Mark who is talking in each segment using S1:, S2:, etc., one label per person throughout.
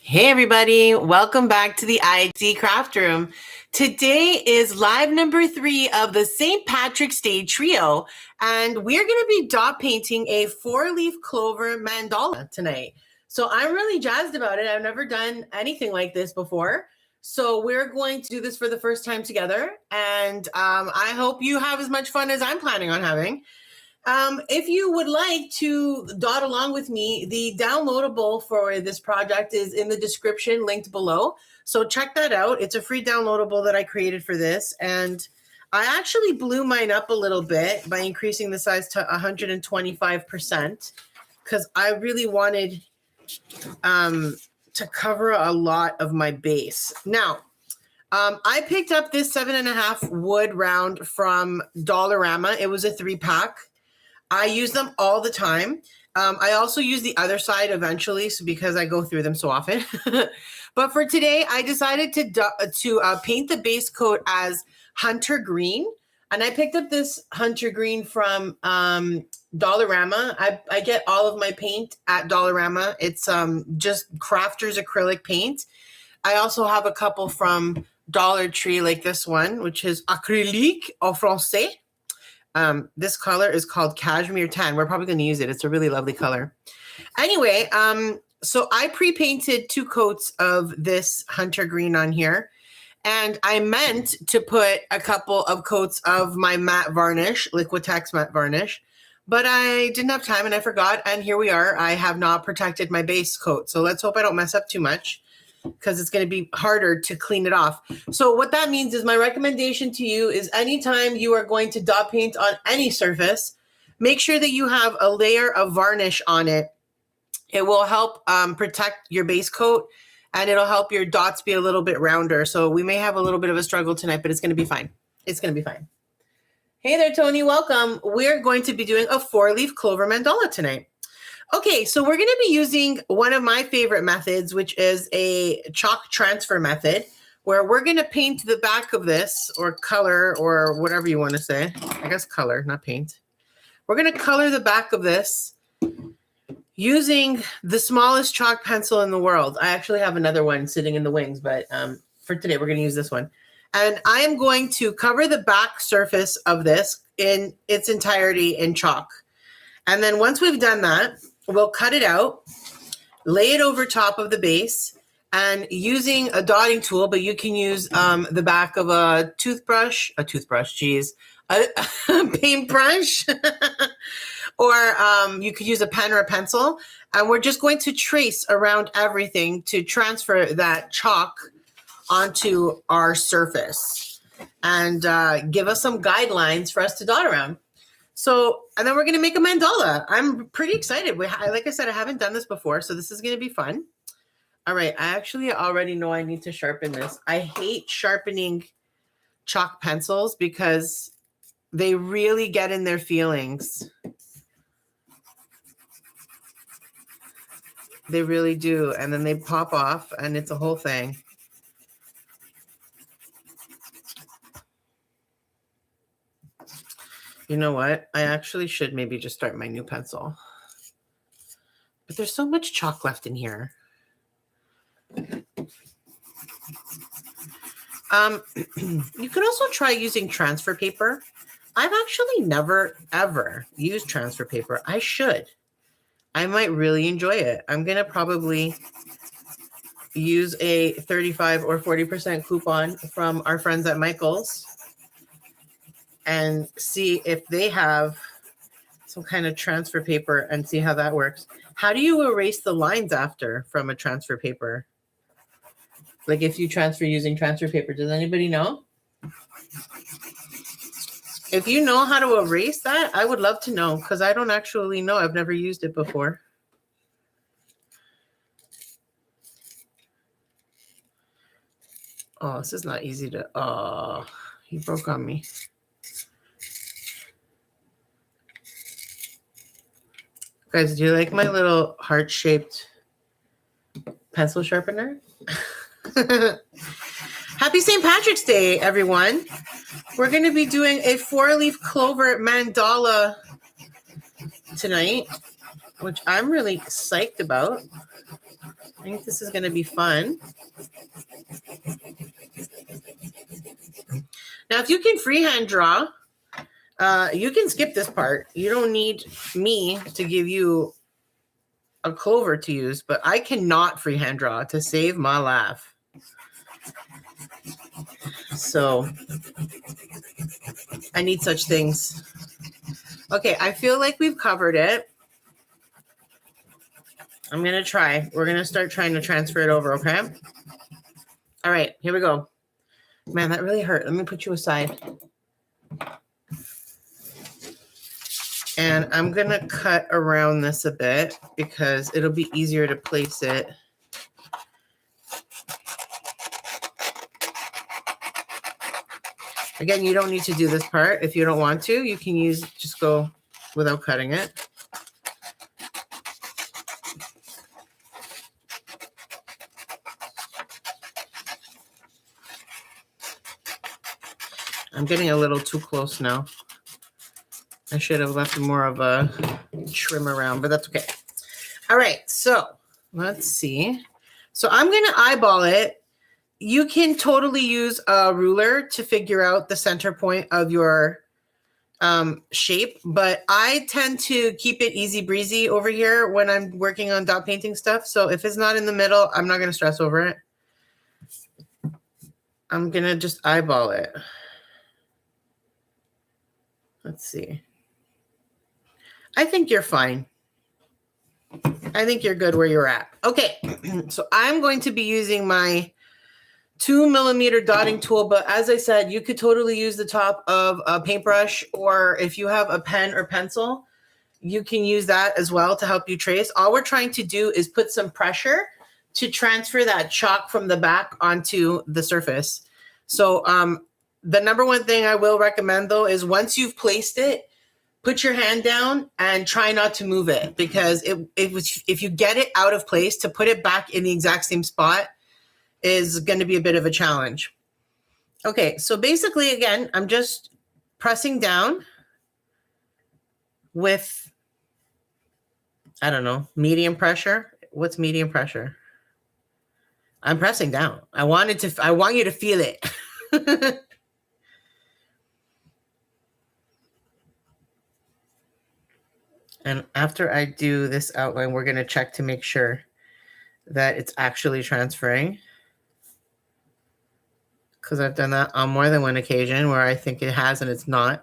S1: Hey everybody, welcome back to the IT Craft Room. Today is live number 3 of the St. Patrick's Day trio, and we're going to be dot painting a 4-leaf clover mandala tonight. So I'm really jazzed about it. I've never done anything like this before. So we're going to do this for the first time together, and I hope you have as much fun as I'm planning on having. If you would like to dot along with me, the downloadable for this project is in the description linked below. So check that out. It's a free downloadable that I created for this. And I actually blew mine up a little bit by increasing the size to 125% because I really wanted to cover a lot of my base. Now, I picked up this 7.5 wood round from Dollarama. It was a 3-pack. I use them all the time. I also use the other side eventually, so because I go through them so often. But for today, I decided to paint the base coat as Hunter Green. And I picked up this Hunter Green from Dollarama. I get all of my paint at Dollarama. It's just Crafter's acrylic paint. I also have a couple from Dollar Tree, like this one, which is Acrylic en français. This color is called Cashmere Tan. We're probably going to use it. It's a really lovely color. Anyway, so I pre-painted 2 coats of this Hunter Green on here. And I meant to put a couple of coats of my matte varnish, Liquitex matte varnish. But I didn't have time and I forgot. And here we are. I have not protected my base coat. So let's hope I don't mess up too much, because it's going to be harder to clean it off. So what that means is my recommendation to you is anytime you are going to dot paint on any surface, make sure that you have a layer of varnish on it. It will help protect your base coat, and it'll help your dots be a little bit rounder. So we may have a little bit of a struggle tonight, but it's going to be fine. It's going to be fine. Hey there, Tony. Welcome. We're going to be doing a 4-leaf clover mandala tonight. Okay, so we're going to be using one of my favorite methods, which is a chalk transfer method, where we're going to paint the back of this, or color, or whatever you want to say. I guess color, not paint. We're going to color the back of this using the smallest chalk pencil in the world. I actually have another one sitting in the wings, but for today, we're going to use this one. And I am going to cover the back surface of this in its entirety in chalk. And then once we've done that, we'll cut it out, lay it over top of the base, and using a dotting tool, but you can use the back of a paintbrush, or you could use a pen or a pencil. And we're just going to trace around everything to transfer that chalk onto our surface and give us some guidelines for us to dot around. So, and then we're going to make a mandala. I'm pretty excited. Like I said, I haven't done this before, so this is going to be fun. All right. I actually already know I need to sharpen this. I hate sharpening chalk pencils because they really get in their feelings. They really do. And then they pop off and it's a whole thing. You know what? I actually should maybe just start my new pencil. But there's so much chalk left in here. You could also try using transfer paper. I've actually never, ever used transfer paper. I should. I might really enjoy it. I'm going to probably use a 35 or 40% coupon from our friends at Michael's and see if they have some kind of transfer paper and see how that works. How do you erase the lines after from a transfer paper? Like if you transfer using transfer paper, does anybody know? If you know how to erase that, I would love to know, because I don't actually know. I've never used it before. Oh, this is not easy to, oh, he broke on me. Guys, do you like my little heart-shaped pencil sharpener? Happy St. Patrick's Day, everyone. We're going to be doing a 4-leaf clover mandala tonight, which I'm really psyched about. I think this is going to be fun. Now, if you can freehand draw, you can skip this part. You don't need me to give you a Clover to use, but I cannot freehand draw to save my life. So I need such things. Okay, I feel like we've covered it. I'm going to try. We're going to start trying to transfer it over, okay? All right, here we go. Man, that really hurt. Let me put you aside. And I'm going to cut around this a bit because it'll be easier to place it. Again, you don't need to do this part. If you don't want to, you can just go without cutting it. I'm getting a little too close now. I should have left more of a trim around, but that's okay. All right, so let's see. So I'm going to eyeball it. You can totally use a ruler to figure out the center point of your shape, but I tend to keep it easy breezy over here when I'm working on dot painting stuff. So if it's not in the middle, I'm not going to stress over it. I'm going to just eyeball it. Let's see. I think you're fine. I think you're good where you're at. Okay, so I'm going to be using my 2mm dotting tool, but as I said, you could totally use the top of a paintbrush, or if you have a pen or pencil, you can use that as well to help you trace. All we're trying to do is put some pressure to transfer that chalk from the back onto the surface. So the number one thing I will recommend, though, is once you've placed it, put your hand down and try not to move it, because if you get it out of place, to put it back in the exact same spot is going to be a bit of a challenge. Okay, so basically, again, I'm just pressing down with, I don't know, medium pressure. What's medium pressure? I'm pressing down. I want you to feel it. And after I do this outline, we're going to check to make sure that it's actually transferring, because I've done that on more than one occasion where I think it has and it's not.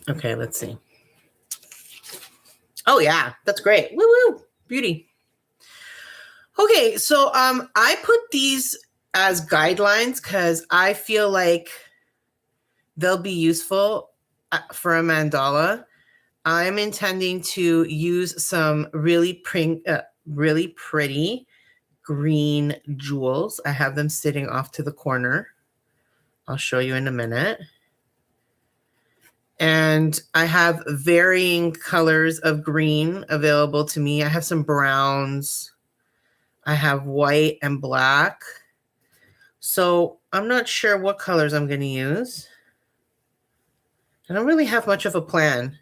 S1: Okay, let's see. Oh yeah, that's great. Woo woo, beauty. Okay, so I put these as guidelines because I feel like they'll be useful for a mandala. I'm intending to use some really pretty green jewels. I have them sitting off to the corner. I'll show you in a minute. And I have varying colors of green available to me. I have some browns. I have white and black. So I'm not sure what colors I'm going to use. I don't really have much of a plan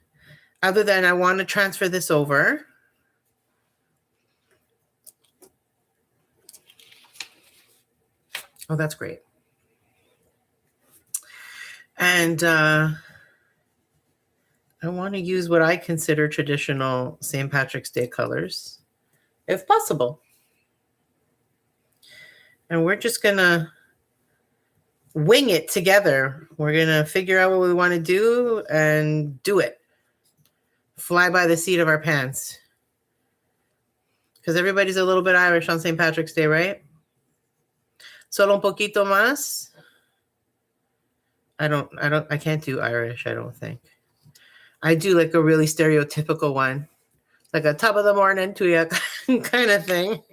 S1: other than I want to transfer this over. Oh, that's great. And I want to use what I consider traditional St. Patrick's Day colors, if possible. And we're just going to wing it together. We're going to figure out what we want to do and do it. Fly by the seat of our pants. Because everybody's a little bit Irish on St. Patrick's Day, right? Solo un poquito más. I can't do Irish, I don't think. I do like a really stereotypical one. Like a top of the morning to you kind of thing.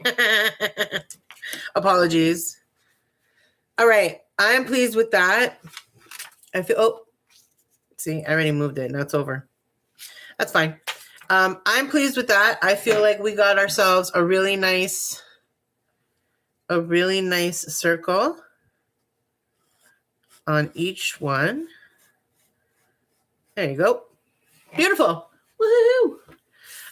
S1: Apologies. All right. I'm pleased with that. I feel, oh, see, I already moved it. Now it's over. That's fine. I'm pleased with that. I feel like we got ourselves a really nice circle on each one. There you go. Beautiful. Woohoo!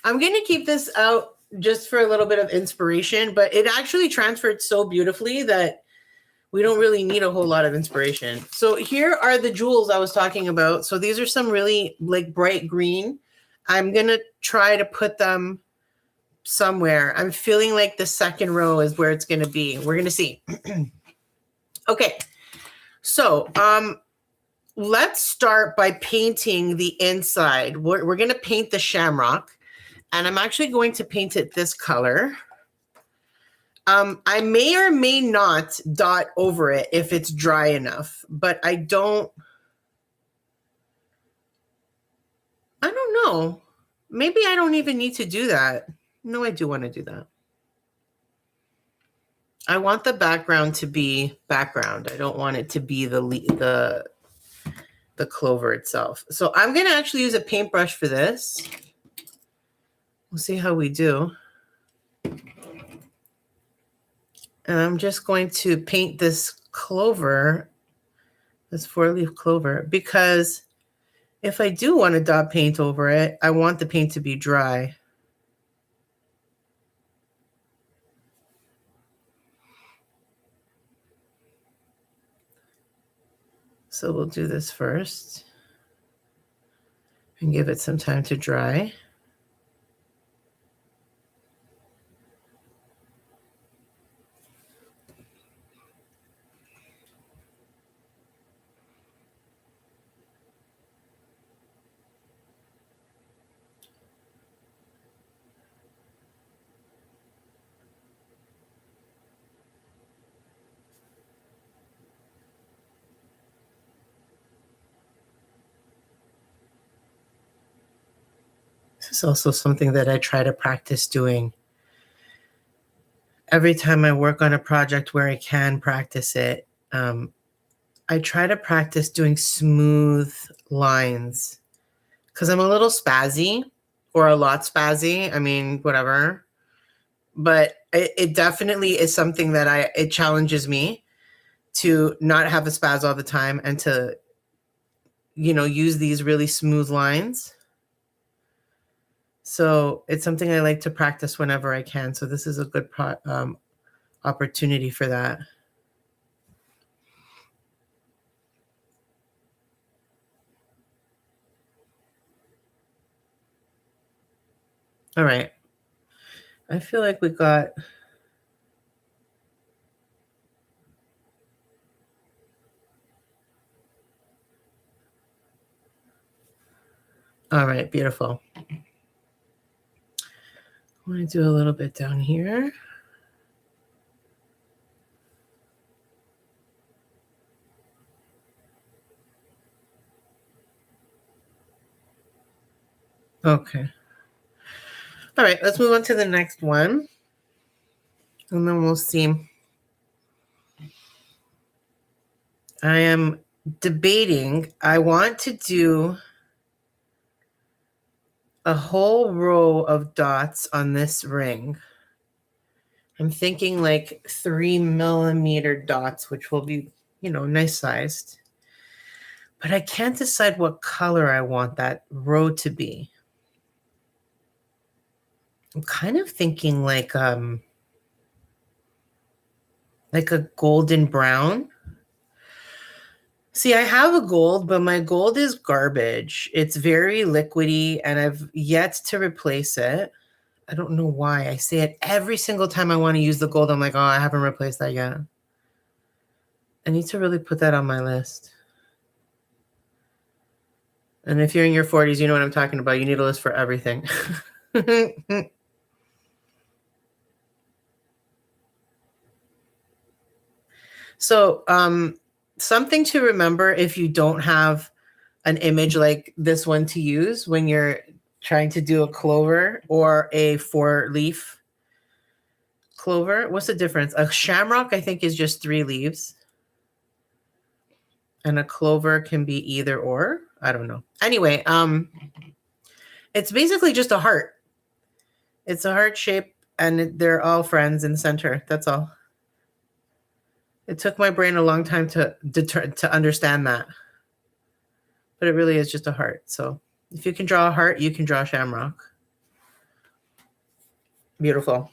S1: I'm going to keep this out just for a little bit of inspiration, but it actually transferred so beautifully that we don't really need a whole lot of inspiration. So here are the jewels I was talking about. So these are some really like bright green. I'm going to try to put them somewhere. I'm feeling like the second row is where it's going to be. We're going to see. Okay. So, let's start by painting the inside. We're going to paint the shamrock, and I'm actually going to paint it this color. I may or may not dot over it if it's dry enough, but I don't know. Maybe I don't even need to do that. No, I do want to do that. I want the background to be background. I don't want it to be the clover itself. So I'm going to actually use a paintbrush for this. We'll see how we do. And I'm just going to paint this clover, this 4-leaf clover, because if I do want to dot paint over it, I want the paint to be dry. So we'll do this first and give it some time to dry. This is also something that I try to practice doing. Every time I work on a project where I can practice it, I try to practice doing smooth lines because I'm a little spazzy or a lot spazzy. I mean, whatever. But it definitely is something that it challenges me to not have a spaz all the time and to, use these really smooth lines. So it's something I like to practice whenever I can. So this is a good opportunity for that. All right. I feel like we got... All right, beautiful. I want to do a little bit down here. Okay. All right, let's move on to the next one. And then we'll see. I am debating. I want to do a whole row of dots on this ring. I'm thinking like 3mm dots, which will be, nice sized. But I can't decide what color I want that row to be. I'm kind of thinking like a golden brown. See, I have a gold, but my gold is garbage. It's very liquidy, and I've yet to replace it. I don't know why. I say it every single time I want to use the gold. I'm like, oh, I haven't replaced that yet. I need to really put that on my list. And if you're in your 40s, you know what I'm talking about. You need a list for everything. So, something to remember if you don't have an image like this one to use when you're trying to do a clover or a 4-leaf clover. What's the difference? A shamrock, I think, is just 3 leaves. And a clover can be either or. I don't know. Anyway, it's basically just a heart. It's a heart shape, and they're all friends in the center. That's all. It took my brain a long time to understand that. But it really is just a heart. So if you can draw a heart, you can draw a shamrock. Beautiful.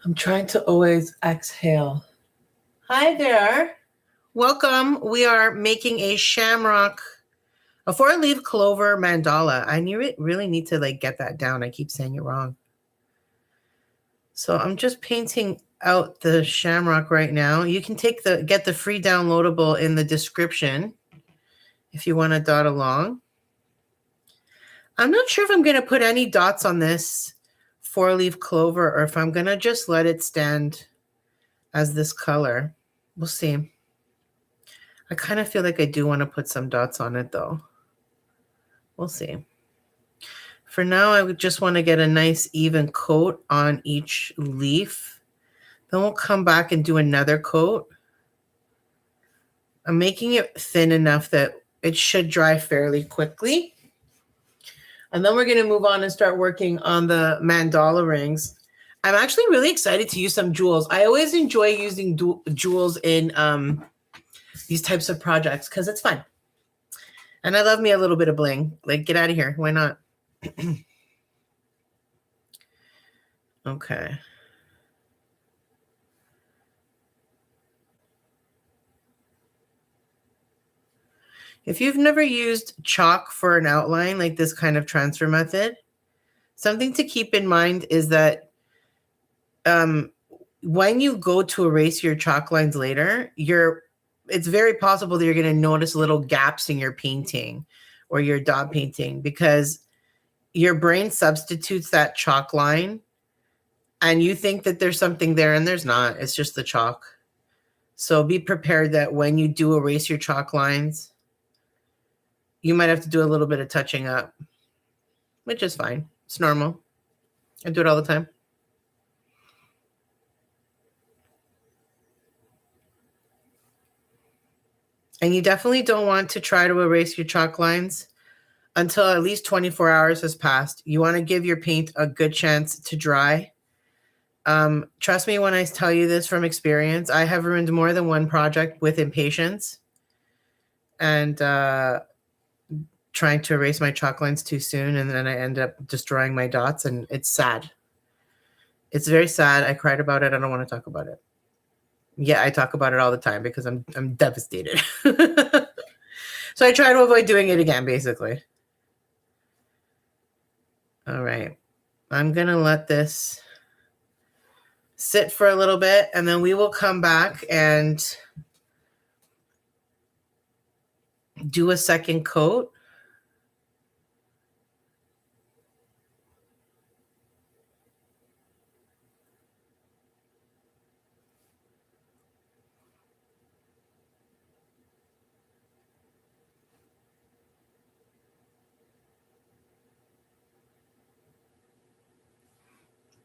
S1: I'm trying to always exhale. Hi there. Welcome. We are making a shamrock, a 4-leaf clover mandala. I really need to like get that down. I keep saying it wrong. So I'm just painting out the shamrock right now. You can get the free downloadable in the description if you want to dot along. I'm not sure if I'm going to put any dots on this 4-leaf clover or if I'm going to just let it stand as this color. We'll see. I kind of feel like I do want to put some dots on it though. We'll see. For now, I would just want to get a nice even coat on each leaf. Then we'll come back and do another coat. I'm making it thin enough that it should dry fairly quickly. And then we're going to move on and start working on the mandala rings. I'm actually really excited to use some jewels. I always enjoy using jewels in these types of projects because it's fun. And I love me a little bit of bling. Like, get out of here. Why not? Okay. If you've never used chalk for an outline, like this kind of transfer method, something to keep in mind is that when you go to erase your chalk lines later, it's very possible that you're going to notice little gaps in your painting or your dot painting because your brain substitutes that chalk line and you think that there's something there and there's not. It's just the chalk. So be prepared that when you do erase your chalk lines, you might have to do a little bit of touching up, which is fine. It's normal. I do it all the time. And you definitely don't want to try to erase your chalk lines until at least 24 hours has passed. You want to give your paint a good chance to dry. Trust me when I tell you this from experience. I have ruined more than one project with impatience and trying to erase my chalk lines too soon, and then I end up destroying my dots, and it's sad. It's very sad. I cried about it. I don't want to talk about it. Yeah, I talk about it all the time because I'm devastated. So I try to avoid doing it again, basically. All right. I'm going to let this sit for a little bit, and then we will come back and do a second coat.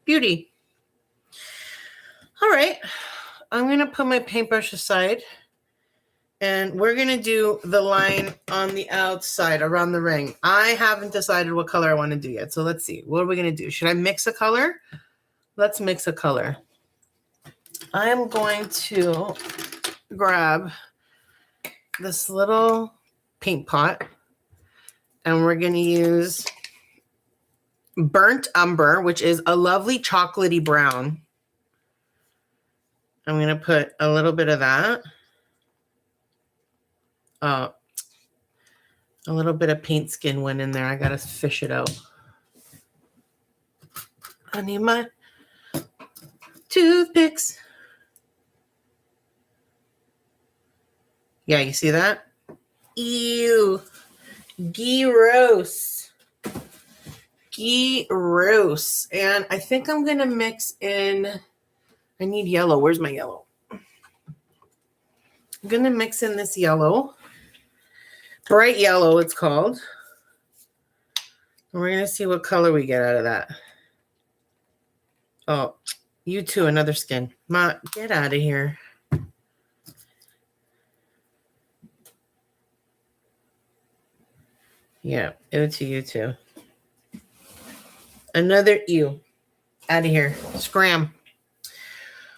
S1: Beauty. All right. I'm going to put my paintbrush aside. And we're going to do the line on the outside around the ring. I haven't decided what color I want to do yet. So let's see. What are we going to do? Should I mix a color? Let's mix a color. I am going to grab this little paint pot. And we're going to use burnt umber, which is a lovely chocolatey brown. I'm going to put a little bit of that. A little bit of paint skin went in there. I got to fish it out. I need my toothpicks. Yeah, you see that? Ew. Gross. Gross. And I think I'm going to mix in, I need yellow. Where's my yellow? I'm going to mix in this yellow. Bright yellow, it's called. And we're going to see what color we get out of that. Oh, you too, another skin. Ma, get out of here. Yeah, you too. Another ew. Out of here. Scram.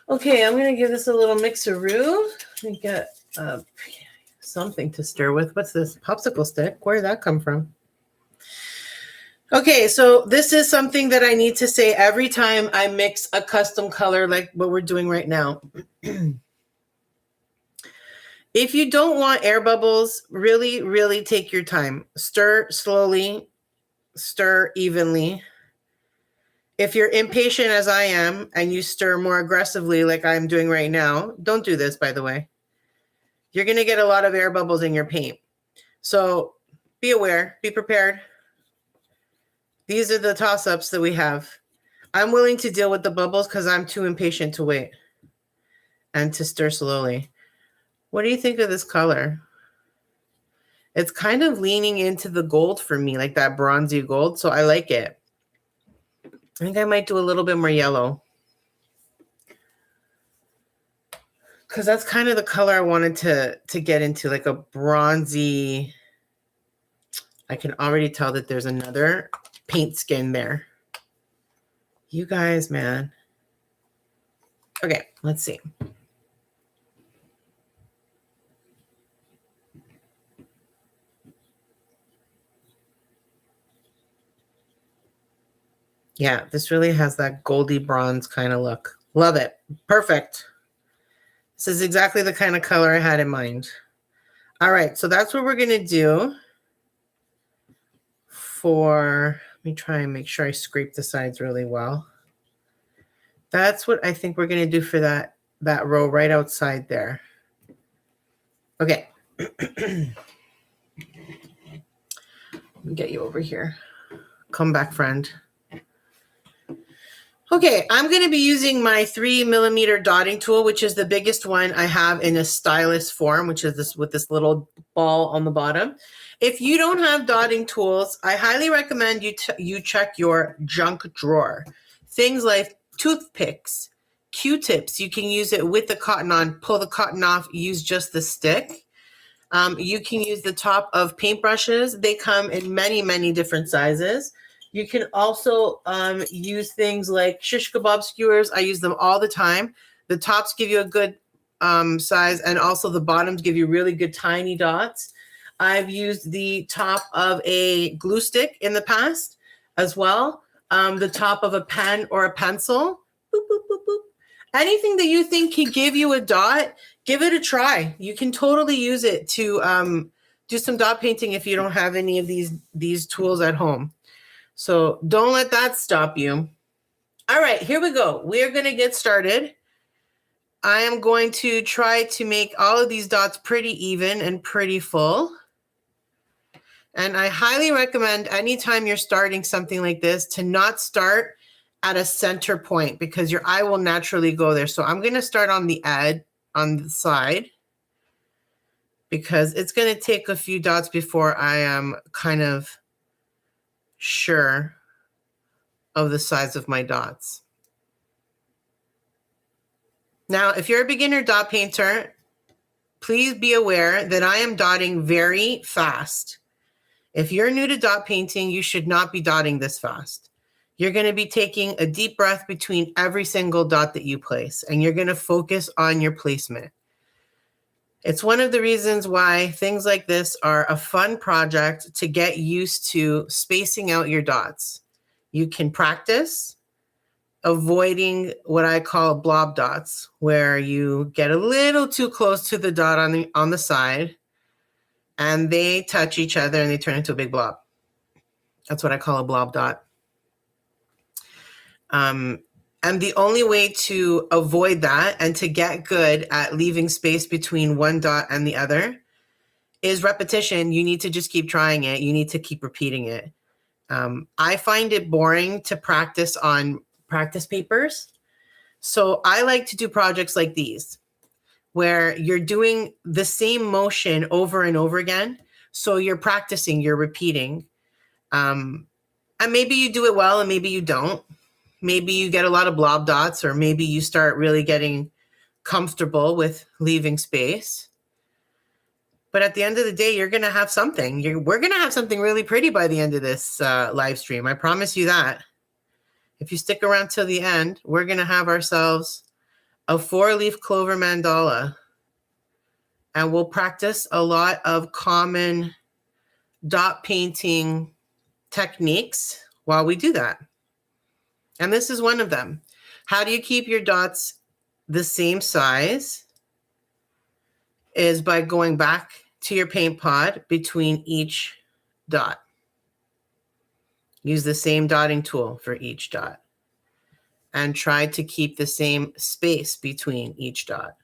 S1: Okay, I'm going to give this a little mixeroo. We got something to stir with. What's this? Popsicle stick? Where did that come from? Okay, so this is something that I need to say every time I mix a custom color like what we're doing right now. If you don't want air bubbles, really, really take your time. Stir slowly, stir evenly. If you're impatient as I am and you stir more aggressively like I'm doing right now, don't do this, by the way. You're going to get a lot of air bubbles in your paint. So be aware, be prepared. These are the toss-ups that we have. I'm willing to deal with the bubbles because I'm too impatient to wait and to stir slowly. What do you think of this color? It's kind of leaning into the gold for me, like that bronzy gold. So I like it. I think I might do a little bit more yellow. Because that's kind of the color I wanted to get into, like a bronzy. I can already tell that there's another paint skin there. You guys, man. Okay, let's see. Yeah, this really has that goldy bronze kind of look. Love it. Perfect. This is exactly the kind of color I had in mind. All right, so that's what we're going to do for, let me try and make sure I scrape the sides really well. That's what I think we're going to do for that row right outside there. Okay. Let me get you over here. Come back, friend. Okay, I'm going to be using my 3mm dotting tool, which is the biggest one I have in a stylus form, which is this with this little ball on the bottom. If you don't have dotting tools, I highly recommend you check your junk drawer. Things like toothpicks, Q-tips, you can use it with the cotton on, pull the cotton off, use just the stick. You can use the top of paintbrushes. They come in many, many different sizes. You can also use things like shish kebab skewers. I use them all the time. The tops give you a good size, and also the bottoms give you really good tiny dots. I've used the top of a glue stick in the past as well. The top of a pen or a pencil. Boop, boop, boop, boop. Anything that you think can give you a dot, give it a try. You can totally use it to do some dot painting if you don't have any of these tools at home. So don't let that stop you. All right, here we go. We are going to get started. I am going to try to make all of these dots pretty even and pretty full. And I highly recommend anytime you're starting something like this to not start at a center point because your eye will naturally go there. So I'm going to start on the edge, on the side, because it's going to take a few dots before I am kind of sure of the size of my dots. Now, if you're a beginner dot painter, please be aware that I am dotting very fast. If you're new to dot painting, you should not be dotting this fast. You're going to be taking a deep breath between every single dot that you place, and you're going to focus on your placement. It's one of the reasons why things like this are a fun project to get used to spacing out your dots. You can practice avoiding what I call blob dots, where you get a little too close to the dot on the side and they touch each other and they turn into a big blob. That's what I call a blob dot. And the only way to avoid that and to get good at leaving space between one dot and the other is repetition. You need to just keep trying it. You need to keep repeating it. I find it boring to practice on practice papers. So I like to do projects like these, where you're doing the same motion over and over again. So you're practicing, you're repeating. And maybe you do it well and maybe you don't. Maybe you get a lot of blob dots, or maybe you start really getting comfortable with leaving space. But at the end of the day, you're going to have something. We're going to have something really pretty by the end of this live stream. I promise you that. If you stick around till the end, we're going to have ourselves a 4-leaf clover mandala. And we'll practice a lot of common dot painting techniques while we do that. And this is one of them. How do you keep your dots the same size? Is by going back to your paint pod between each dot. Use the same dotting tool for each dot. And try to keep the same space between each dot.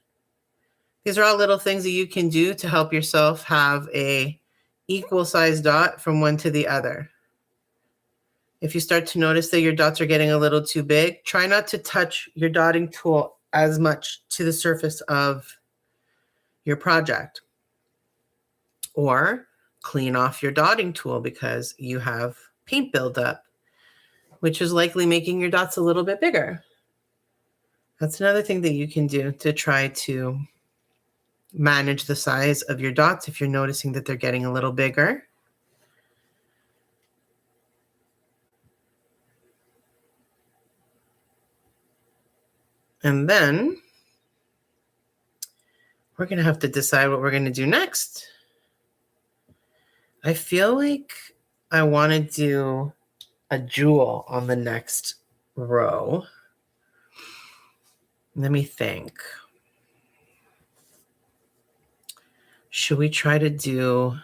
S1: These are all little things that you can do to help yourself have a equal size dot from one to the other. If you start to notice that your dots are getting a little too big, try not to touch your dotting tool as much to the surface of your project. Or clean off your dotting tool because you have paint buildup, which is likely making your dots a little bit bigger. That's another thing that you can do to try to manage the size of your dots if you're noticing that they're getting a little bigger. And then we're going to have to decide what we're going to do next. I feel like I want to do a jewel on the next row. Let me think. Should we try to do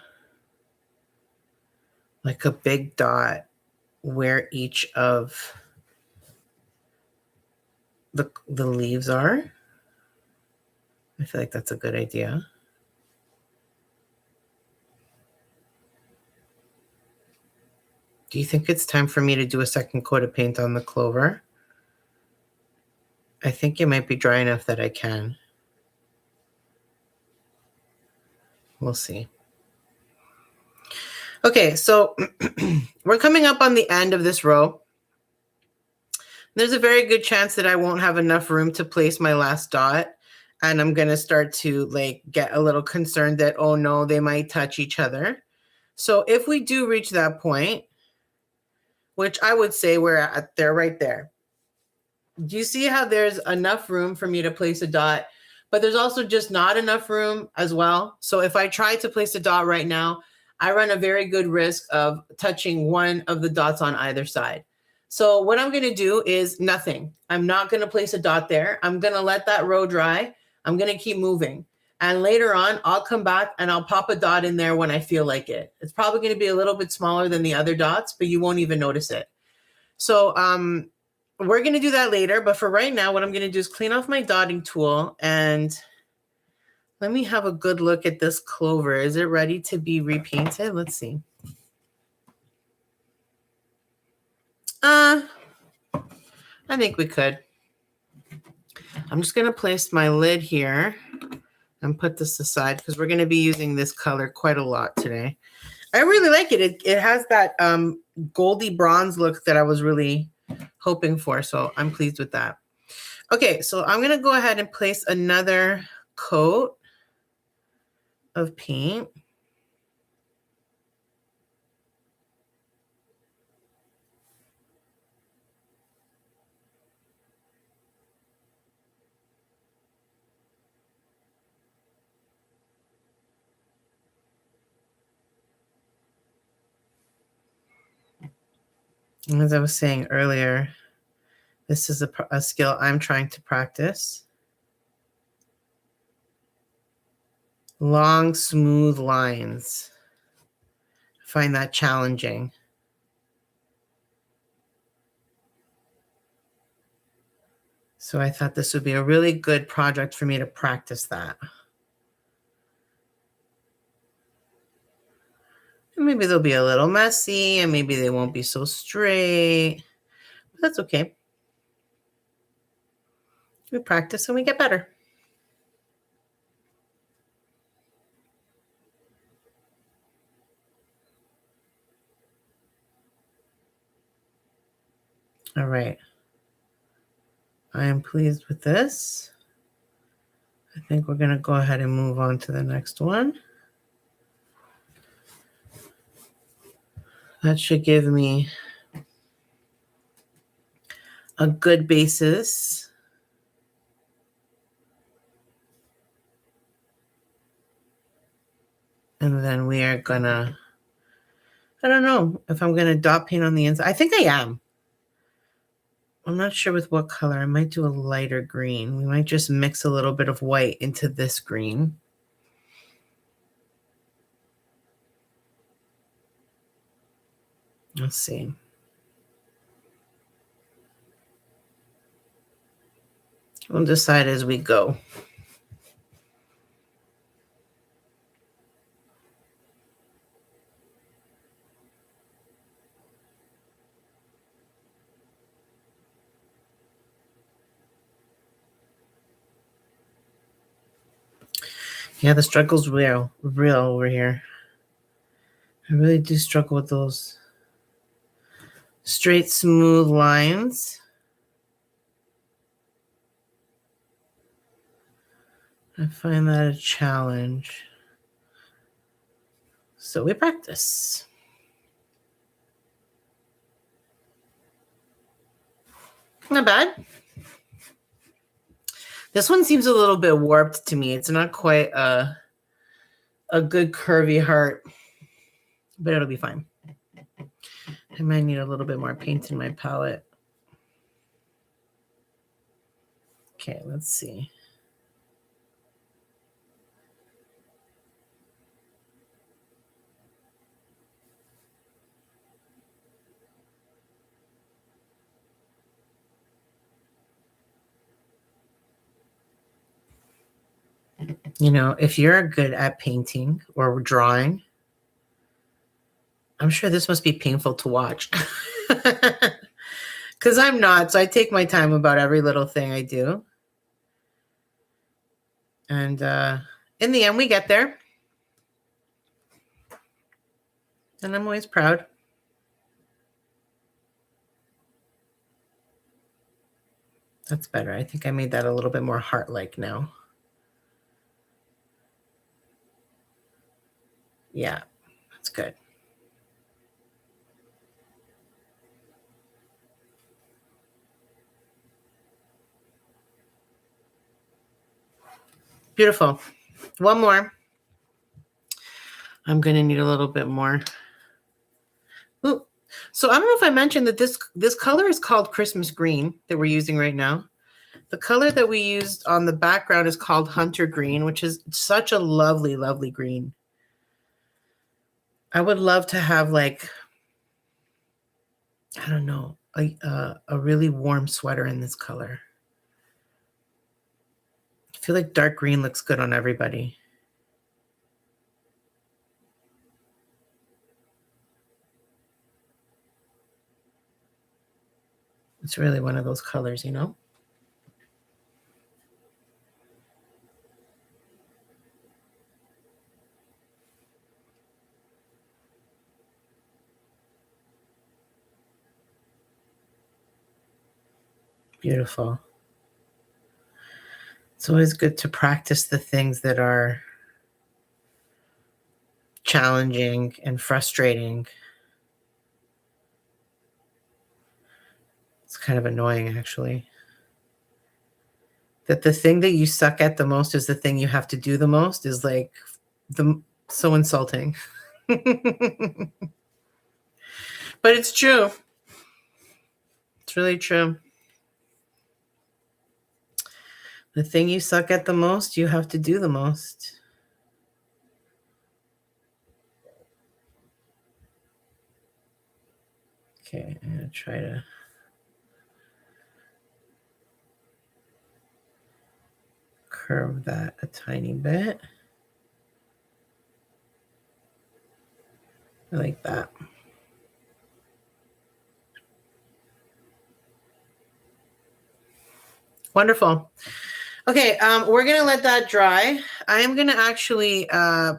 S1: like a big dot where each of the leaves are? I feel like that's a good idea. Do you think it's time for me to do a second coat of paint on the clover? I think it might be dry enough that I can. We'll see. Okay, so we're coming up on the end of this row. There's a very good chance that I won't have enough room to place my last dot. And I'm going to start to like get a little concerned that, oh no, they might touch each other. So if we do reach that point, which I would say we're at there, right there. Do you see how there's enough room for me to place a dot, but there's also just not enough room as well? So if I try to place a dot right now, I run a very good risk of touching one of the dots on either side. So what I'm going to do is nothing. I'm not going to place a dot there. I'm going to let that row dry. I'm going to keep moving. And later on, I'll come back and I'll pop a dot in there when I feel like it. It's probably going to be a little bit smaller than the other dots, but you won't even notice it. So we're going to do that later. But for right now, what I'm going to do is clean off my dotting tool. And let me have a good look at this clover. Is it ready to be repainted? Let's see. I think we could. I'm just going to place my lid here and put this aside because we're going to be using this color quite a lot today. I really like it. It has that goldy bronze look that I was really hoping for, so I'm pleased with that. Okay, so I'm going to go ahead and place another coat of paint. As I was saying earlier, this is a skill I'm trying to practice. Long, smooth lines. I find that challenging. So I thought this would be a really good project for me to practice that. And maybe they'll be a little messy and maybe they won't be so straight. But that's okay. We practice and we get better. All right. I am pleased with this. I think we're going to go ahead and move on to the next one. That should give me a good basis. And then we are going to, I don't know if I'm going to dot paint on the inside. I think I am. I'm not sure with what color. I might do a lighter green. We might just mix a little bit of white into this green. Let's see. We'll decide as we go. Yeah, the struggle's real over here. I really do struggle with those straight, smooth lines. I find that a challenge. So we practice. Not bad. This one seems a little bit warped to me. It's not quite a good curvy heart, but it'll be fine. I might need a little bit more paint in my palette. Okay, let's see. You know, if you're good at painting or drawing, I'm sure this must be painful to watch. Because I'm not, so I take my time about every little thing I do. And in the end, we get there. And I'm always proud. That's better. I think I made that a little bit more heart-like now. Yeah, that's good. Beautiful. One more. I'm going to need a little bit more. Ooh. So I don't know if I mentioned that this color is called Christmas Green that we're using right now. The color that we used on the background is called Hunter Green, which is such a lovely, lovely green. I would love to have, like, I don't know, a really warm sweater in this color. I feel like dark green looks good on everybody. It's really one of those colors, you know? Beautiful. It's always good to practice the things that are challenging and frustrating. It's kind of annoying, actually. That the thing that you suck at the most is the thing you have to do the most is like so insulting. But it's true. It's really true. The thing you suck at the most, you have to do the most. Okay, I'm going to try to curve that a tiny bit. I like that. Wonderful. Okay, we're going to let that dry. I am going to actually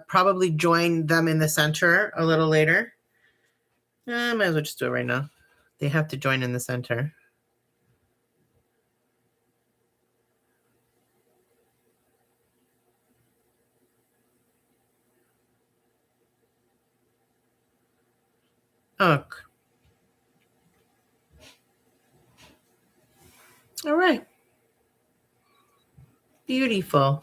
S1: probably join them in the center a little later. I might as well just do it right now. They have to join in the center. Oh, all right. Beautiful.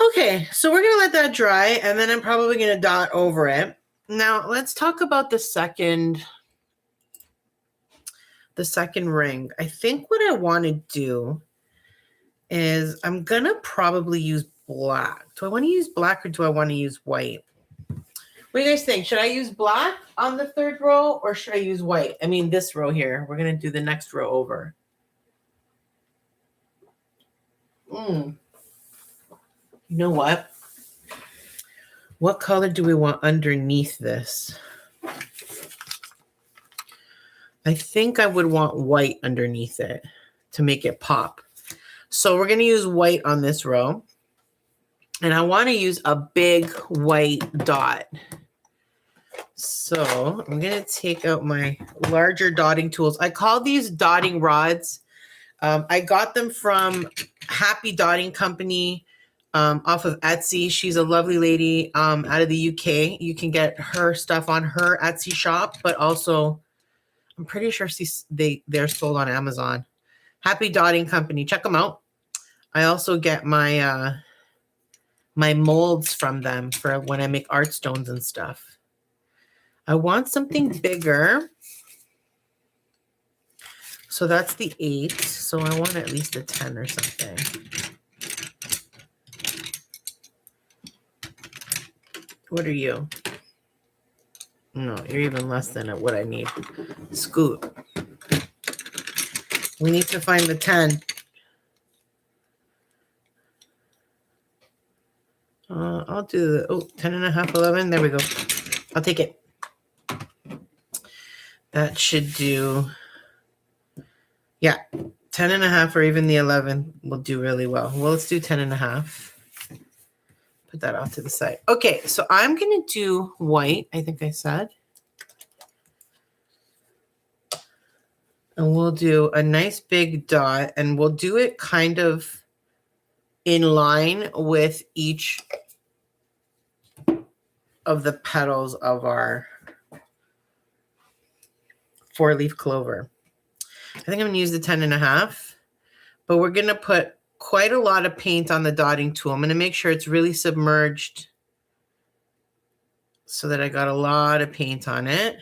S1: Okay, so we're gonna let that dry, and then I'm probably gonna dot over it. Now let's talk about the second ring. I think what I want to do is I'm gonna probably use black. Do I want to use black or do I want to use white? What do you guys think? Should I use black on the third row or should I use white? I mean, this row here. We're gonna do the next row over. You know what? What color do we want underneath this? I think I would want white underneath it to make it pop. So we're going to use white on this row. And I want to use a big white dot. So I'm going to take out my larger dotting tools. I call these dotting rods. I got them from Happy Dotting Company off of Etsy. She's a lovely lady out of the UK. You can get her stuff on her Etsy shop, but also I'm pretty sure they're sold on Amazon. Happy Dotting Company. Check them out. I also get my my molds from them for when I make art stones and stuff. I want something bigger. So that's the 8. So I want at least a 10 or something. What are you? No, you're even less than what I need. Scoot. We need to find the 10. I'll do the 10 and a half, 11. There we go. I'll take it. That should do, yeah, 10 and a half or even the 11 will do really well. Well, let's do 10 and a half. Put that off to the side. Okay, so I'm going to do white, I think I said. And we'll do a nice big dot, and we'll do it kind of in line with each of the petals of our 4-leaf clover. I think I'm going to use the 10 and a half, but we're going to put quite a lot of paint on the dotting tool. I'm going to make sure it's really submerged so that I got a lot of paint on it.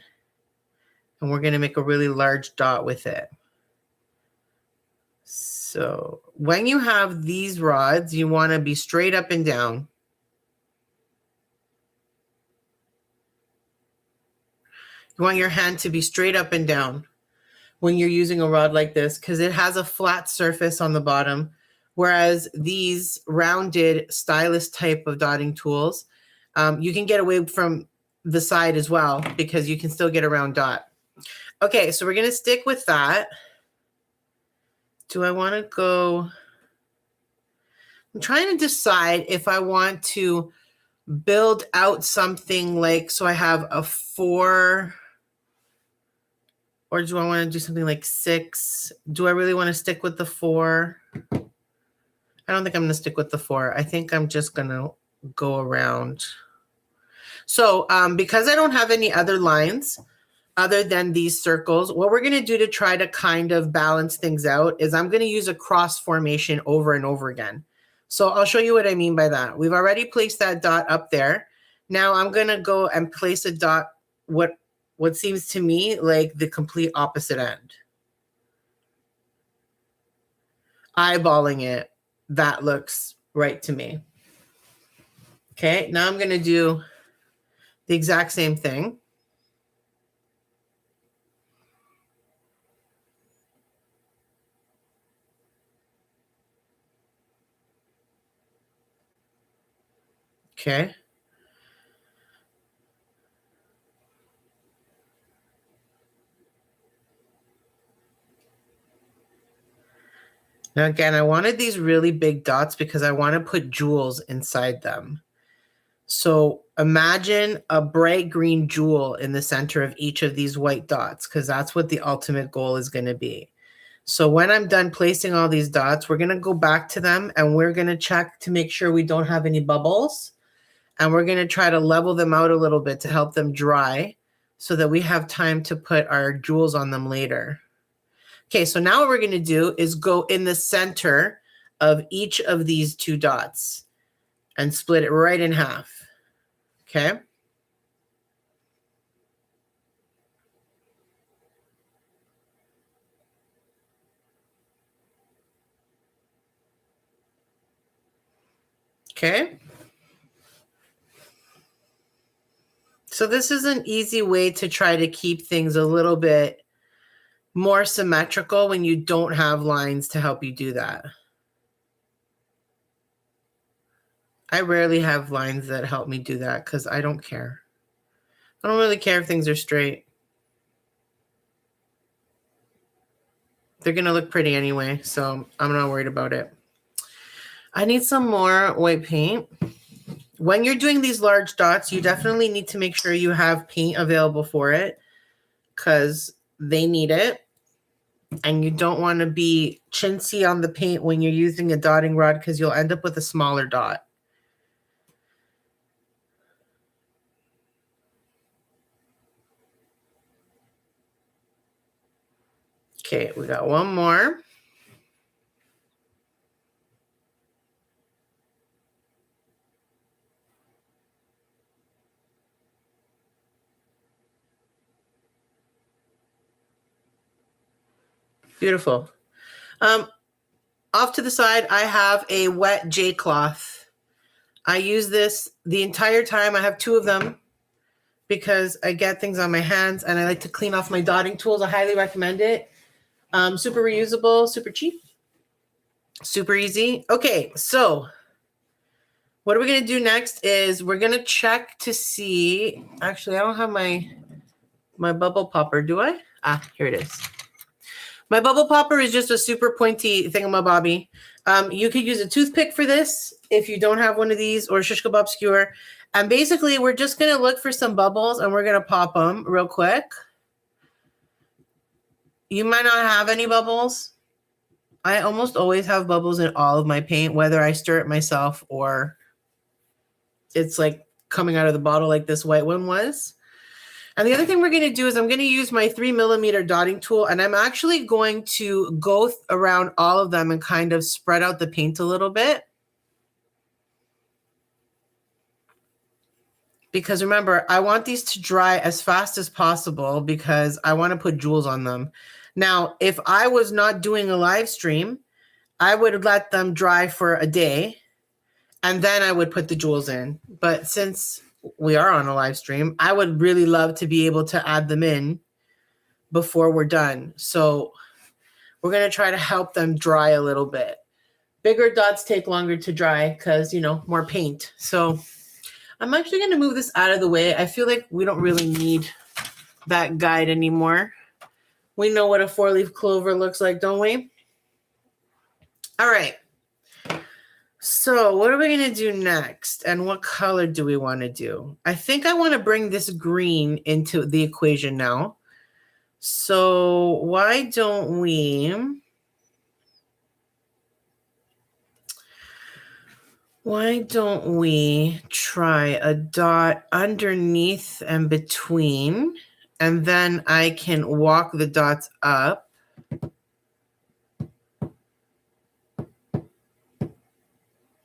S1: And we're going to make a really large dot with it. So when you have these rods, you want to be straight up and down. You want your hand to be straight up and down when you're using a rod like this, because it has a flat surface on the bottom, whereas these rounded stylus type of dotting tools, you can get away from the side as well because you can still get a round dot. Okay, so we're going to stick with that. Do I want to go? I'm trying to decide if I want to build out something like, so I have a 4, or do I want to do something like 6? Do I really want to stick with the 4? I don't think I'm going to stick with the 4. I think I'm just going to go around. So because I don't have any other lines other than these circles, what we're going to do to try to kind of balance things out is I'm going to use a cross formation over and over again. So I'll show you what I mean by that. We've already placed that dot up there. Now I'm going to go and place a dot, what seems to me like the complete opposite end. Eyeballing it, that looks right to me. Okay, now I'm going to do the exact same thing. Okay. Now again, I wanted these really big dots because I want to put jewels inside them. So imagine a bright green jewel in the center of each of these white dots, because that's what the ultimate goal is going to be. So when I'm done placing all these dots, we're going to go back to them and we're going to check to make sure we don't have any bubbles. And we're going to try to level them out a little bit to help them dry so that we have time to put our jewels on them later. Okay, so now what we're going to do is go in the center of each of these 2 dots and split it right in half. Okay. Okay. So this is an easy way to try to keep things a little bit more symmetrical when you don't have lines to help you do that. I rarely have lines that help me do that because I don't care. I don't really care if things are straight. They're going to look pretty anyway, so I'm not worried about it. I need some more white paint. When you're doing these large dots, you definitely need to make sure you have paint available for it because they need it. And you don't want to be chintzy on the paint when you're using a dotting rod because you'll end up with a smaller dot. Okay, we got one more. Beautiful. Off to the side, I have a wet J cloth. I use this the entire time. I have 2 of them because I get things on my hands and I like to clean off my dotting tools. I highly recommend it. Super reusable, super cheap, super easy. Okay, so what are we going to do next is we're going to check to see. Actually, I don't have my bubble popper, do I? Ah, here it is. My bubble popper is just a super pointy thingamabobby. You could use a toothpick for this if you don't have one of these, or a shish kebab skewer. And basically, we're just going to look for some bubbles and we're going to pop them real quick. You might not have any bubbles. I almost always have bubbles in all of my paint, whether I stir it myself or it's like coming out of the bottle like this white one was. And the other thing we're going to do is I'm going to use my 3mm dotting tool, and I'm actually going to go around all of them and kind of spread out the paint a little bit. Because remember, I want these to dry as fast as possible because I want to put jewels on them. Now, if I was not doing a live stream, I would let them dry for a day and then I would put the jewels in. But since we are on a live stream, I would really love to be able to add them in before we're done. So we're going to try to help them dry a little bit. Bigger dots take longer to dry because, you know, more paint. So I'm actually going to move this out of the way. I feel like we don't really need that guide anymore. We know what a 4-leaf clover looks like, don't we? All right. So what are we going to do next? And what color do we want to do? I think I want to bring this green into the equation now. So why don't we try a dot underneath and between, and then I can walk the dots up.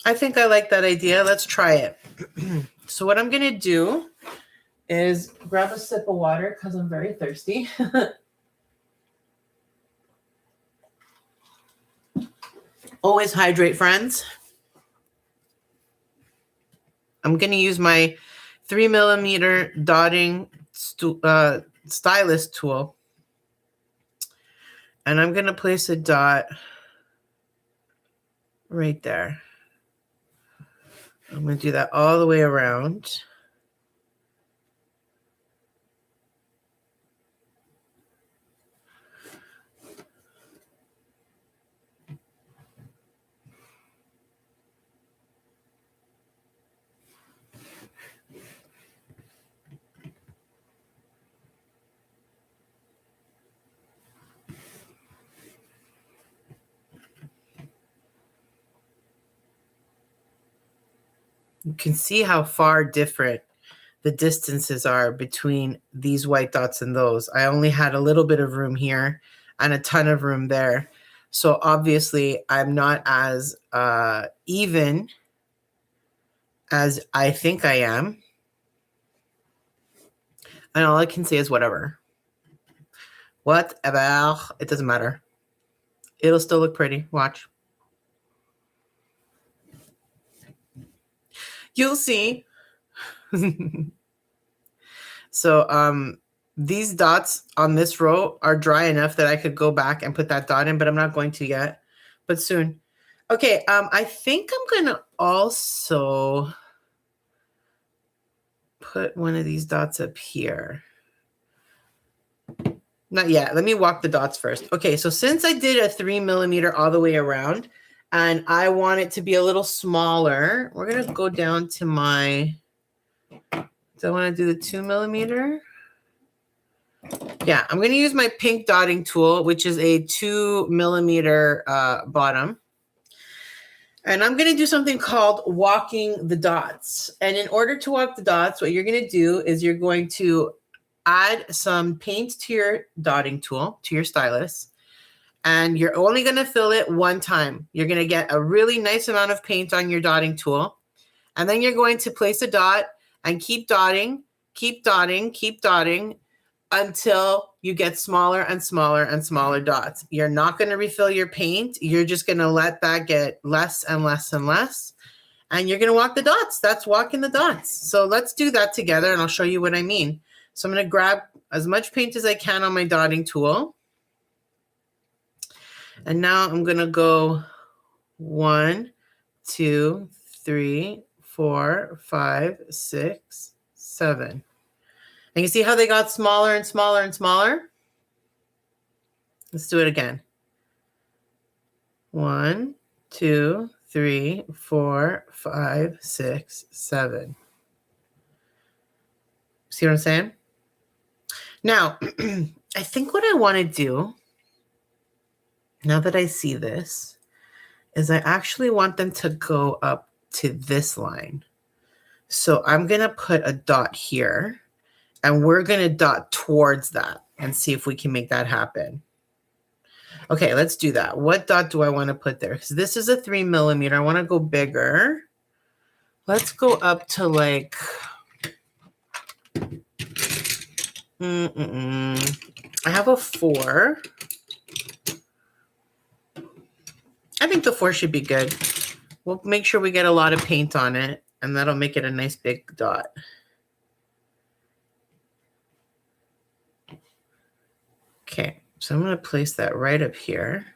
S1: I think I like that idea. Let's try it. So what I'm going to do is grab a sip of water because I'm very thirsty. Always hydrate, friends. I'm going to use my 3mm dotting stylus tool. And I'm going to place a dot right there. I'm going to do that all the way around. You can see how far different the distances are between these white dots and those. I only had a little bit of room here and a ton of room there. So obviously I'm not as even as I think I am. And all I can say is whatever. Whatever. It doesn't matter. It'll still look pretty. Watch. You'll see. So these dots on this row are dry enough that I could go back and put that dot in, but I'm not going to yet, but soon. Okay, I think I'm gonna also put one of these dots up here. Not yet. Let me walk the dots first. Okay, so since I did a 3 millimeter all the way around and I want it to be a little smaller, we're gonna go down to my, do I want to do the 2 millimeter? Yeah, I'm going to use my pink dotting tool, which is a 2 millimeter bottom. And I'm going to do something called walking the dots. And in order to walk the dots, what you're going to do is you're going to add some paint to your dotting tool, to your stylus. And you're only going to fill it one time. You're going to get a really nice amount of paint on your dotting tool. And then you're going to place a dot and keep dotting, keep dotting, keep dotting until you get smaller and smaller and smaller dots. You're not going to refill your paint. You're just going to let that get less and less and less. And you're going to walk the dots. That's walking the dots. So let's do that together and I'll show you what I mean. So I'm going to grab as much paint as I can on my dotting tool. And now I'm going to go 1, 2, 3, 4, 5, 6, 7. And you see how they got smaller and smaller and smaller? Let's do it again. 1, 2, 3, 4, 5, 6, 7. See what I'm saying? Now, I think what I want to do, now that I see this, is I actually want them to go up to this line. So I'm going to put a dot here. And we're going to dot towards that and see if we can make that happen. Okay, let's do that. What dot do I want to put there? Because this is a 3 millimeter. I want to go bigger. Let's go up to like... I have a 4. I think the 4 should be good. We'll make sure we get a lot of paint on it, and that'll make it a nice big dot. Okay, so I'm going to place that right up here.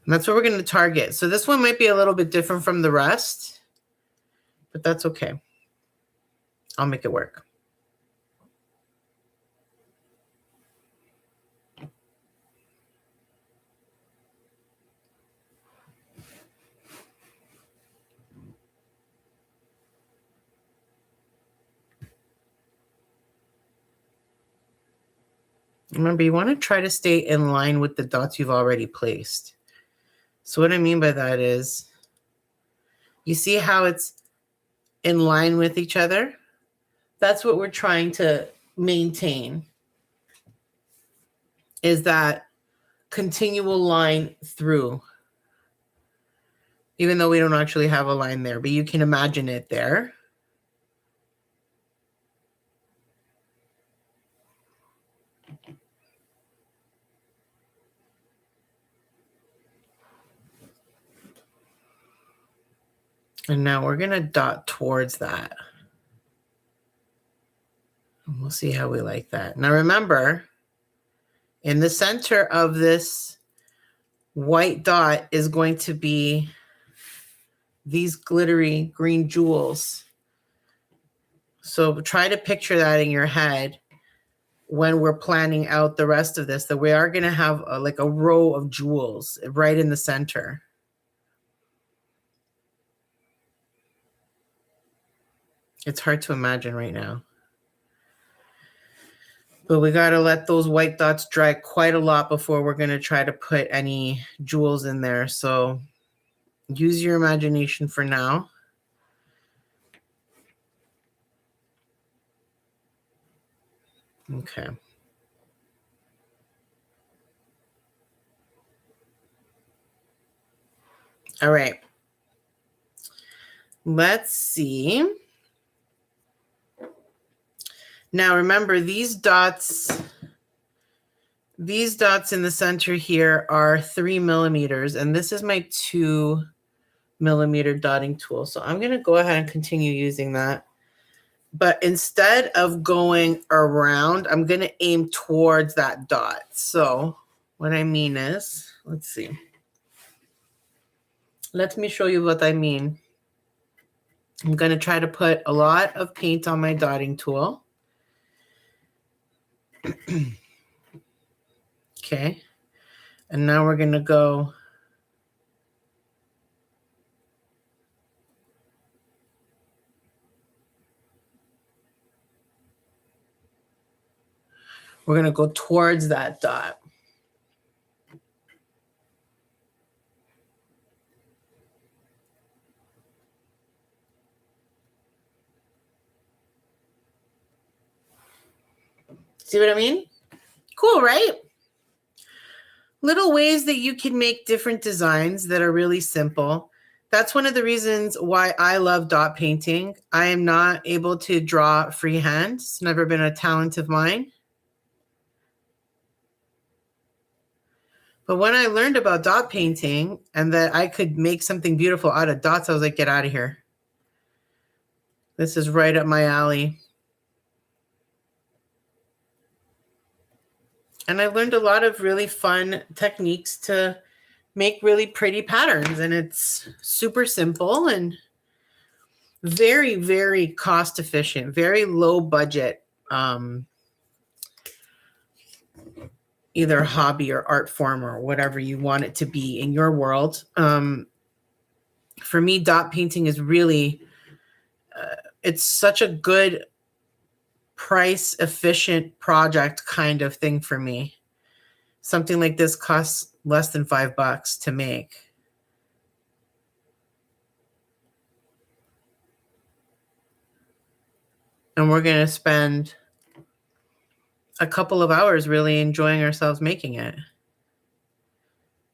S1: And that's what we're going to target. So this one might be a little bit different from the rest, but that's okay. I'll make it work. Remember, you want to try to stay in line with the dots you've already placed. So what I mean by that is, you see how it's in line with each other? That's what we're trying to maintain, is that continual line through. Even though we don't actually have a line there, but you can imagine it there. And now we're going to dot towards that. And we'll see how we like that. Now remember, in the center of this white dot is going to be these glittery green jewels. So try to picture that in your head when we're planning out the rest of this, that we are going to have like a row of jewels right in the center. It's hard to imagine right now. But we got to let those white dots dry quite a lot before we're going to try to put any jewels in there. So Use your imagination for now. Okay. All right. Let's see. Now remember, these dots in the center here are 3 millimeters, and this is my 2 millimeter dotting tool. So I'm going to go ahead and continue using that. But instead of going around, I'm going to aim towards that dot. So what I mean is, let's see. Let me show you what I mean. I'm going to try to put a lot of paint on my dotting tool. Okay. And now we're going to go towards that dot. See what I mean? Cool, right? Little ways that you can make different designs that are really simple. That's one of the reasons why I love dot painting. I am not able to draw freehand. It's never been a talent of mine. But when I learned about dot painting and that I could make something beautiful out of dots, I was like, get out of here. This is right up my alley. And I learned a lot of really fun techniques to make really pretty patterns. And it's super simple and very, very cost efficient, very low budget, either hobby or art form or whatever you want it to be in your world. For me, dot painting is really, it's such a good price efficient project kind of thing for me. Something like this costs less than $5 to make. And we're going to spend a couple of hours really enjoying ourselves making it.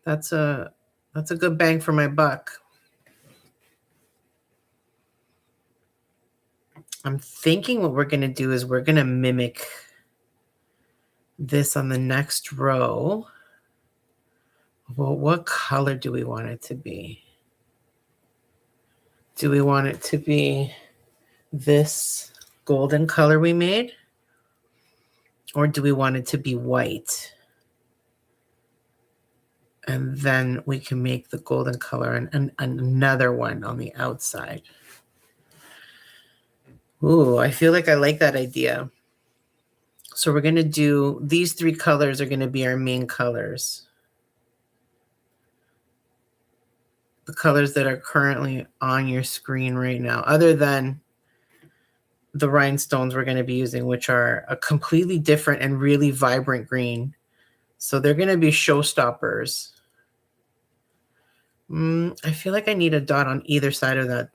S1: That's a good bang for my buck. I'm thinking what we're going to do is we're going to mimic this on the next row. Well, what color do we want it to be? Do we want it to be this golden color we made? Or do we want it to be white? And then we can make the golden color and another one on the outside. Ooh, I feel like I like that idea. So we're going to do, these 3 colors are going to be our main colors. The colors that are currently on your screen right now, other than the rhinestones we're going to be using, which are a completely different and really vibrant green. So they're going to be showstoppers. I feel like I need a dot on either side of that.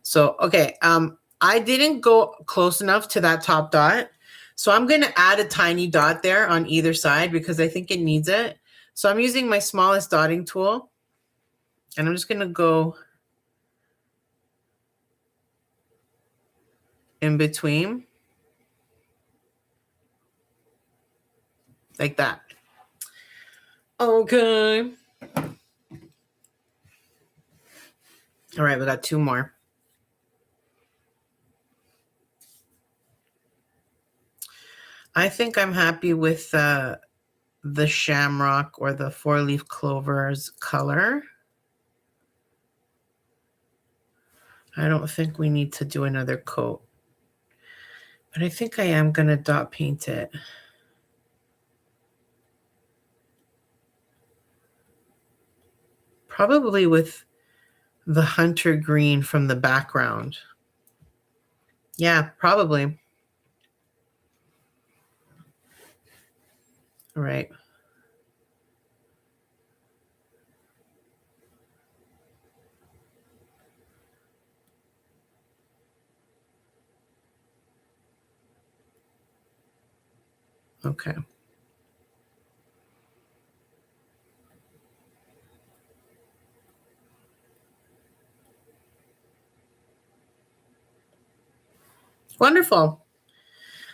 S1: So, okay. I didn't go close enough to that top dot. So I'm going to add a tiny dot there on either side because I think it needs it. So I'm using my smallest dotting tool. And I'm just going to go in between. Like that. Okay. All right, we got 2 more. I think I'm happy with the shamrock or the 4-leaf clover's color. I don't think we need to do another coat. But I think I am going to dot paint it. Probably with the hunter green from the background. Yeah, probably. All right. Okay. Wonderful.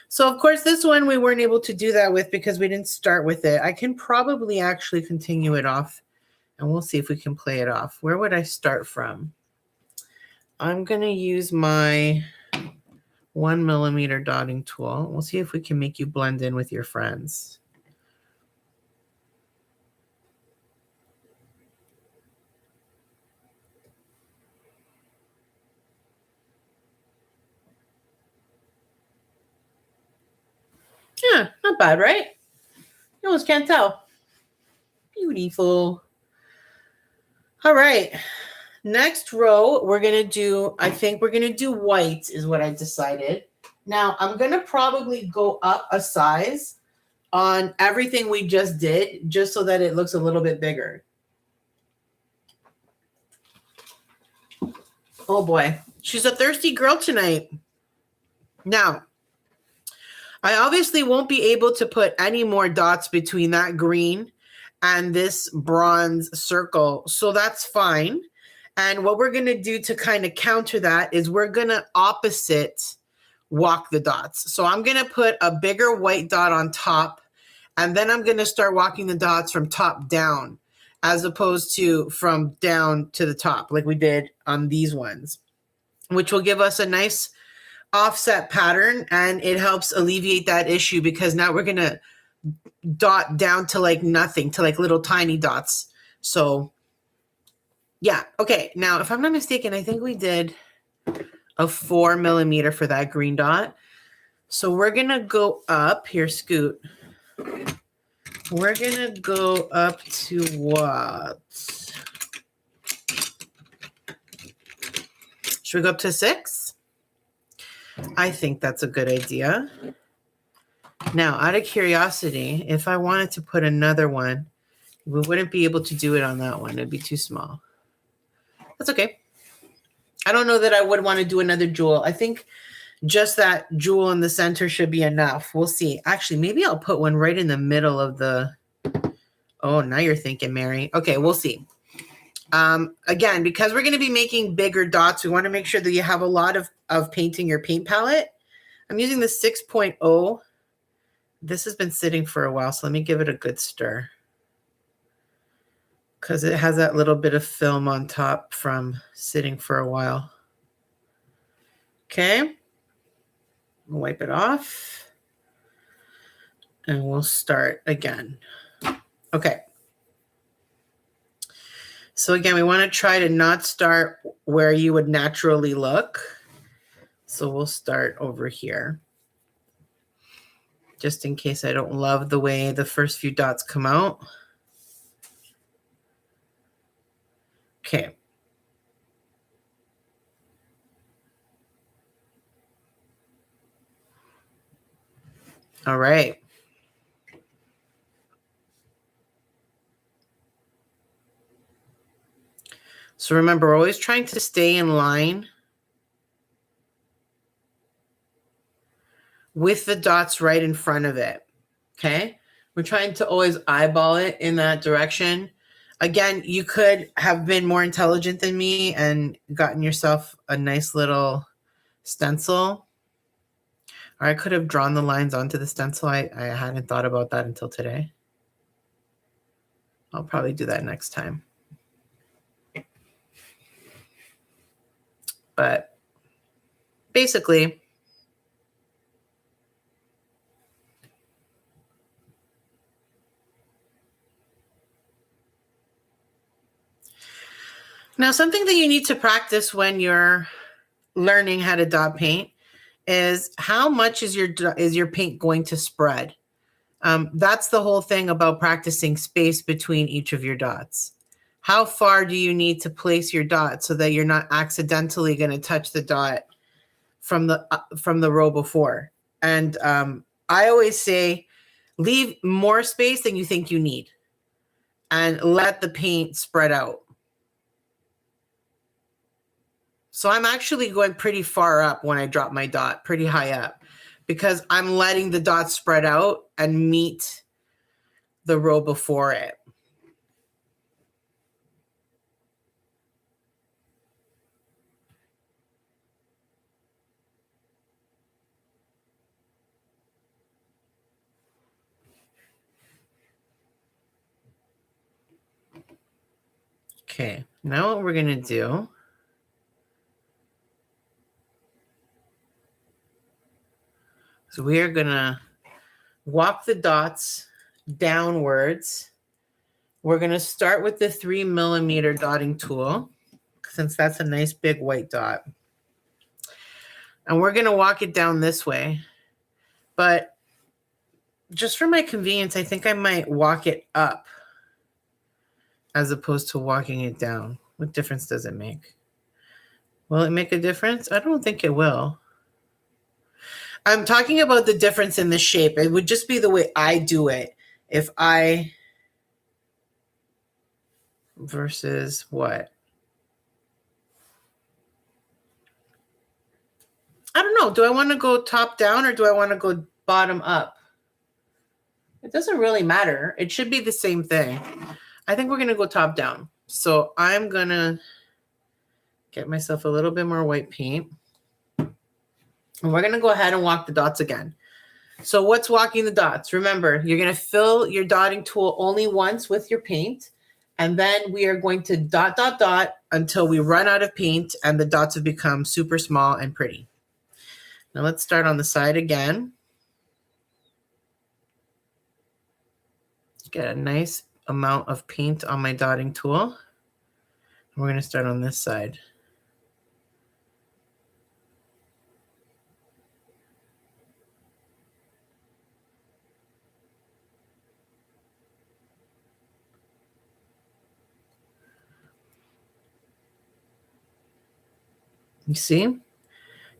S1: So of course this one we weren't able to do that with because we didn't start with it. I can probably actually continue it off and we'll see if we can play it off. Where would I start from? I'm going to use my 1mm dotting tool. We'll see if we can make you blend in with your friends. Yeah, not bad, right? You almost can't tell. Beautiful. All right. Next row, we're going to do, I think we're going to do white is what I decided. Now, I'm going to probably go up a size on everything we just did, just so that it looks a little bit bigger. Oh boy, she's a thirsty girl tonight. Now, I obviously won't be able to put any more dots between that green and this bronze circle, so that's fine. And what we're going to do to kind of counter that is we're going to opposite walk the dots. So I'm going to put a bigger white dot on top, and then I'm going to start walking the dots from top down, as opposed to from down to the top, like we did on these ones, which will give us a nice offset pattern, and it helps alleviate that issue because now we're going to dot down to like nothing, to like little tiny dots. So yeah. Okay. Now, if I'm not mistaken, I think we did a 4mm for that green dot. So we're going to go up here, Scoot. We're going to go up to what? Should we go up to 6? I think that's a good idea. Now, out of curiosity, if I wanted to put another one, we wouldn't be able to do it on that one. It'd be too small. That's okay. I don't know that I would want to do another jewel. I think just that jewel in the center should be enough. We'll see. Actually, maybe I'll put one right in the middle of the... Oh, now you're thinking, Mary. Okay, we'll see. Again, because we're going to be making bigger dots, we want to make sure that you have a lot of paint in your paint palette. I'm using the 6.0. This has been sitting for a while, so let me give it a good stir, because it has that little bit of film on top from sitting for a while. Okay. Wipe it off. And we'll start again. Okay. So again, we want to try to not start where you would naturally look. So we'll start over here, just in case I don't love the way the first few dots come out. Okay. All right. So remember, we're always trying to stay in line with the dots right in front of it. Okay. We're trying to always eyeball it in that direction. Again, you could have been more intelligent than me and gotten yourself a nice little stencil. Or I could have drawn the lines onto the stencil. I hadn't thought about that until today. I'll probably do that next time. But basically, now something that you need to practice when you're learning how to dot paint is how much is your paint going to spread. That's the whole thing about practicing space between each of your dots. How far do you need to place your dot so that you're not accidentally going to touch the dot from the row before? And I always say, leave more space than you think you need and let the paint spread out. So I'm actually going pretty far up when I drop my dot, pretty high up. because I'm letting the dots spread out and meet the row before it. Okay, now what we're going to do is we are going to walk the dots downwards. We're going to start with the 3mm dotting tool, since that's a nice big white dot. And we're going to walk it down this way. But just for my convenience, I think I might walk it up as opposed to walking it down. What difference does it make? Will it make a difference? I don't think it will. I'm talking about the difference in the shape. It would just be the way I do it. If I versus what? I don't know. Do I want to go top down or do I want to go bottom up? It doesn't really matter. It should be the same thing. I think we're going to go top down. So I'm going to get myself a little bit more white paint. And we're going to go ahead and walk the dots again. So what's walking the dots? Remember, you're going to fill your dotting tool only once with your paint. And then we are going to dot, dot, dot until we run out of paint and the dots have become super small and pretty. Now let's start on the side again. Get a nice amount of paint on my dotting tool. We're going to start on this side. You see?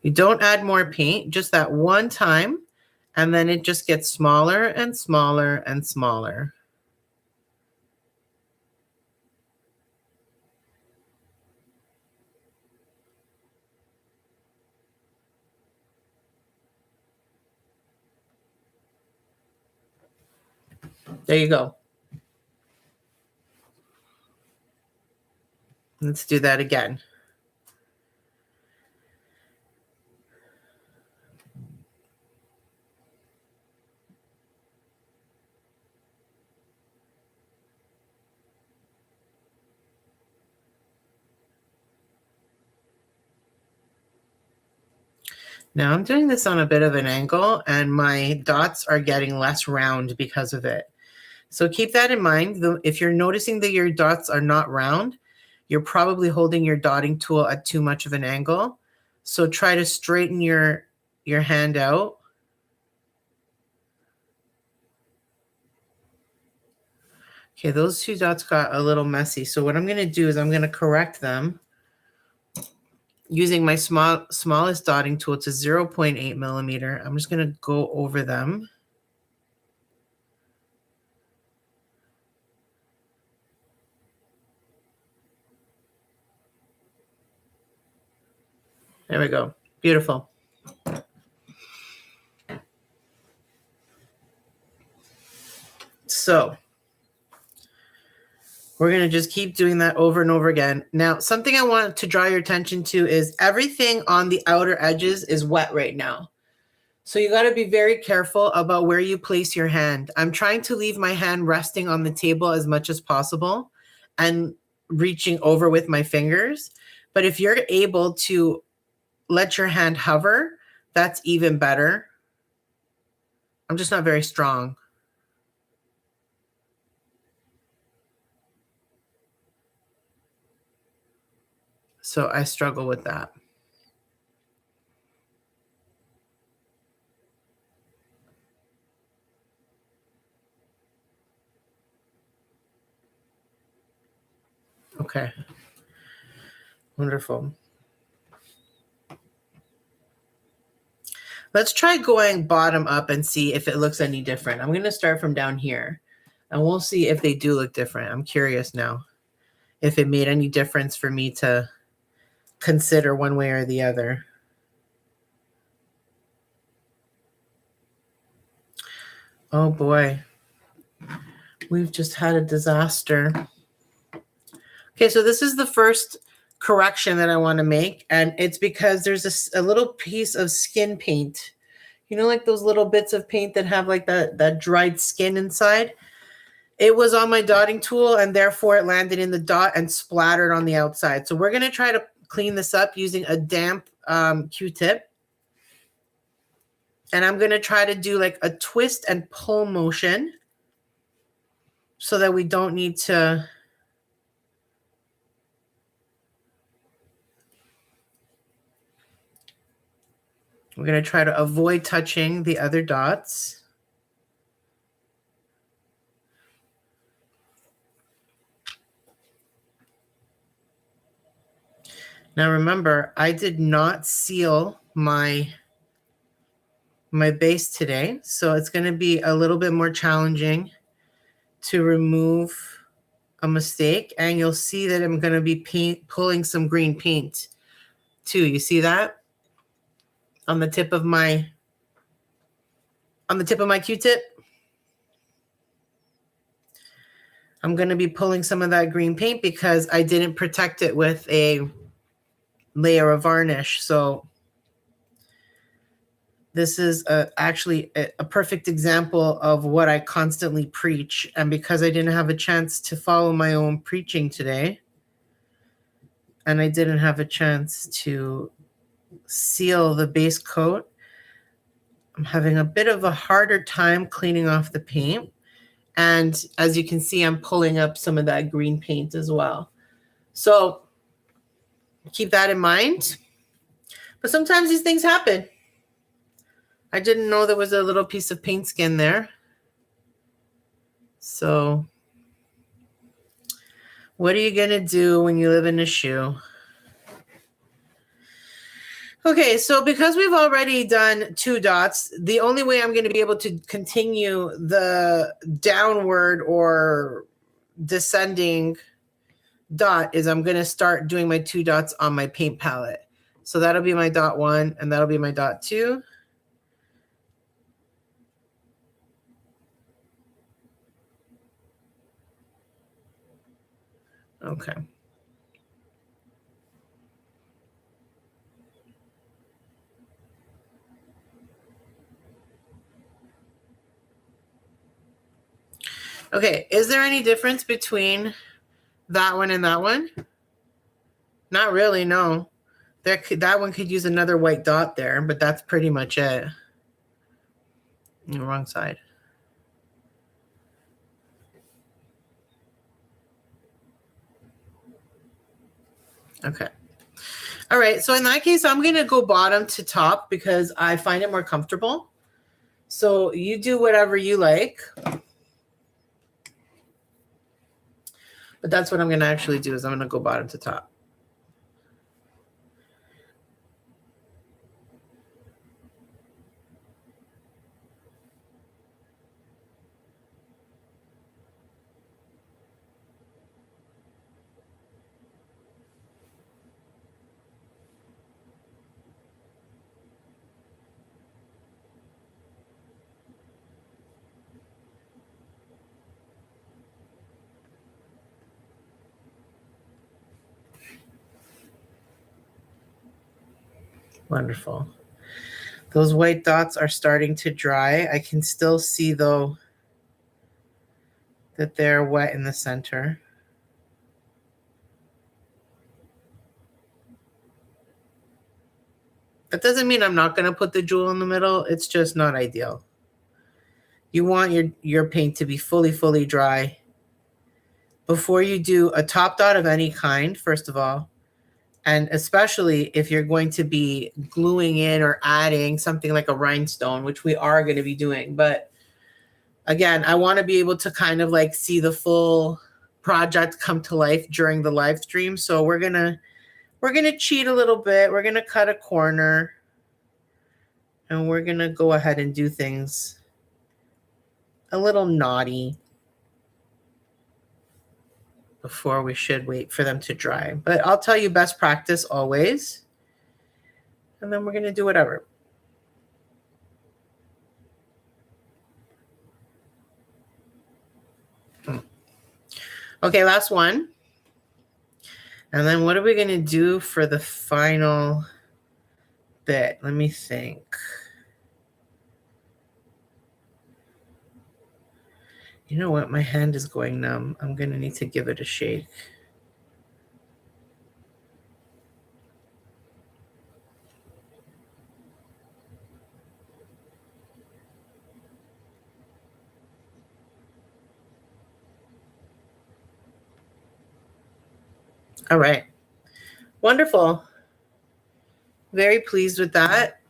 S1: You don't add more paint, just that one time, and then it just gets smaller and smaller and smaller. There you go. Let's do that again. Now I'm doing this on a bit of an angle and my dots are getting less round because of it. So keep that in mind. If you're noticing that your dots are not round, you're probably holding your dotting tool at too much of an angle. So try to straighten your hand out. Okay, those two dots got a little messy. So what I'm going to do is I'm going to correct them using my smallest dotting tool. It's a 0.8mm. I'm just going to go over them. There we go. Beautiful. So we're going to just keep doing that over and over again. Now, something I want to draw your attention to is everything on the outer edges is wet right now. So you got to be very careful about where you place your hand. I'm trying to leave my hand resting on the table as much as possible and reaching over with my fingers. But if you're able to let your hand hover, that's even better. I'm just not very strong. So I struggle with that. Okay. Wonderful. Let's try going bottom up and see if it looks any different. I'm going to start from down here and we'll see if they do look different. I'm curious now if it made any difference for me to consider one way or the other. Oh boy. We've just had a disaster. Okay, so this is the first correction that I want to make, and it's because there's a little piece of skin paint. You know, like those little bits of paint that have like that dried skin inside? It was on my dotting tool, and therefore it landed in the dot and splattered on the outside. So we're going to try to clean this up using a damp Q-tip. And I'm going to try to do like a twist and pull motion so that we don't need to... We're going to try to avoid touching the other dots. Now remember, I did not seal my base today, so it's going to be a little bit more challenging to remove a mistake, and you'll see that I'm going to be pulling some green paint too. You see that on the tip of my Q-tip? I'm going to be pulling some of that green paint because I didn't protect it with a layer of varnish. So this is actually a perfect example of what I constantly preach. And because I didn't have a chance to follow my own preaching today, and I didn't have a chance to seal the base coat, I'm having a bit of a harder time cleaning off the paint. And as you can see, I'm pulling up some of that green paint as well. So keep that in mind. But sometimes these things happen. I didn't know there was a little piece of paint skin there. So what are you going to do when you live in a shoe? Okay, so because we've already done 2 dots, the only way I'm going to be able to continue the downward or descending dot is I'm going to start doing my 2 dots on my paint palette. So that'll be my dot 1 and that'll be my dot 2. Okay. Okay, is there any difference between that one and that one? Not really, no. That one could use another white dot there, but that's pretty much it. Wrong side. Okay. All right, so in that case, I'm going to go bottom to top because I find it more comfortable. So you do whatever you like. But that's what I'm going to actually do is I'm going to go bottom to top. Wonderful. Those white dots are starting to dry. I can still see, though, that they're wet in the center. That doesn't mean I'm not going to put the jewel in the middle. It's just not ideal. You want your paint to be fully dry before you do a top dot of any kind, first of all. And especially if you're going to be gluing in or adding something like a rhinestone, which we are going to be doing. But again, I want to be able to kind of like see the full project come to life during the live stream. So we're going to cheat a little bit. We're going to cut a corner and we're going to go ahead and do things a little naughty before we should wait for them to dry. But I'll tell you best practice always. And then we're going to do whatever. Okay, last one. And then what are we going to do for the final bit? Let me think. You know what? My hand is going numb. I'm going to need to give it a shake. All right. Wonderful. Very pleased with that.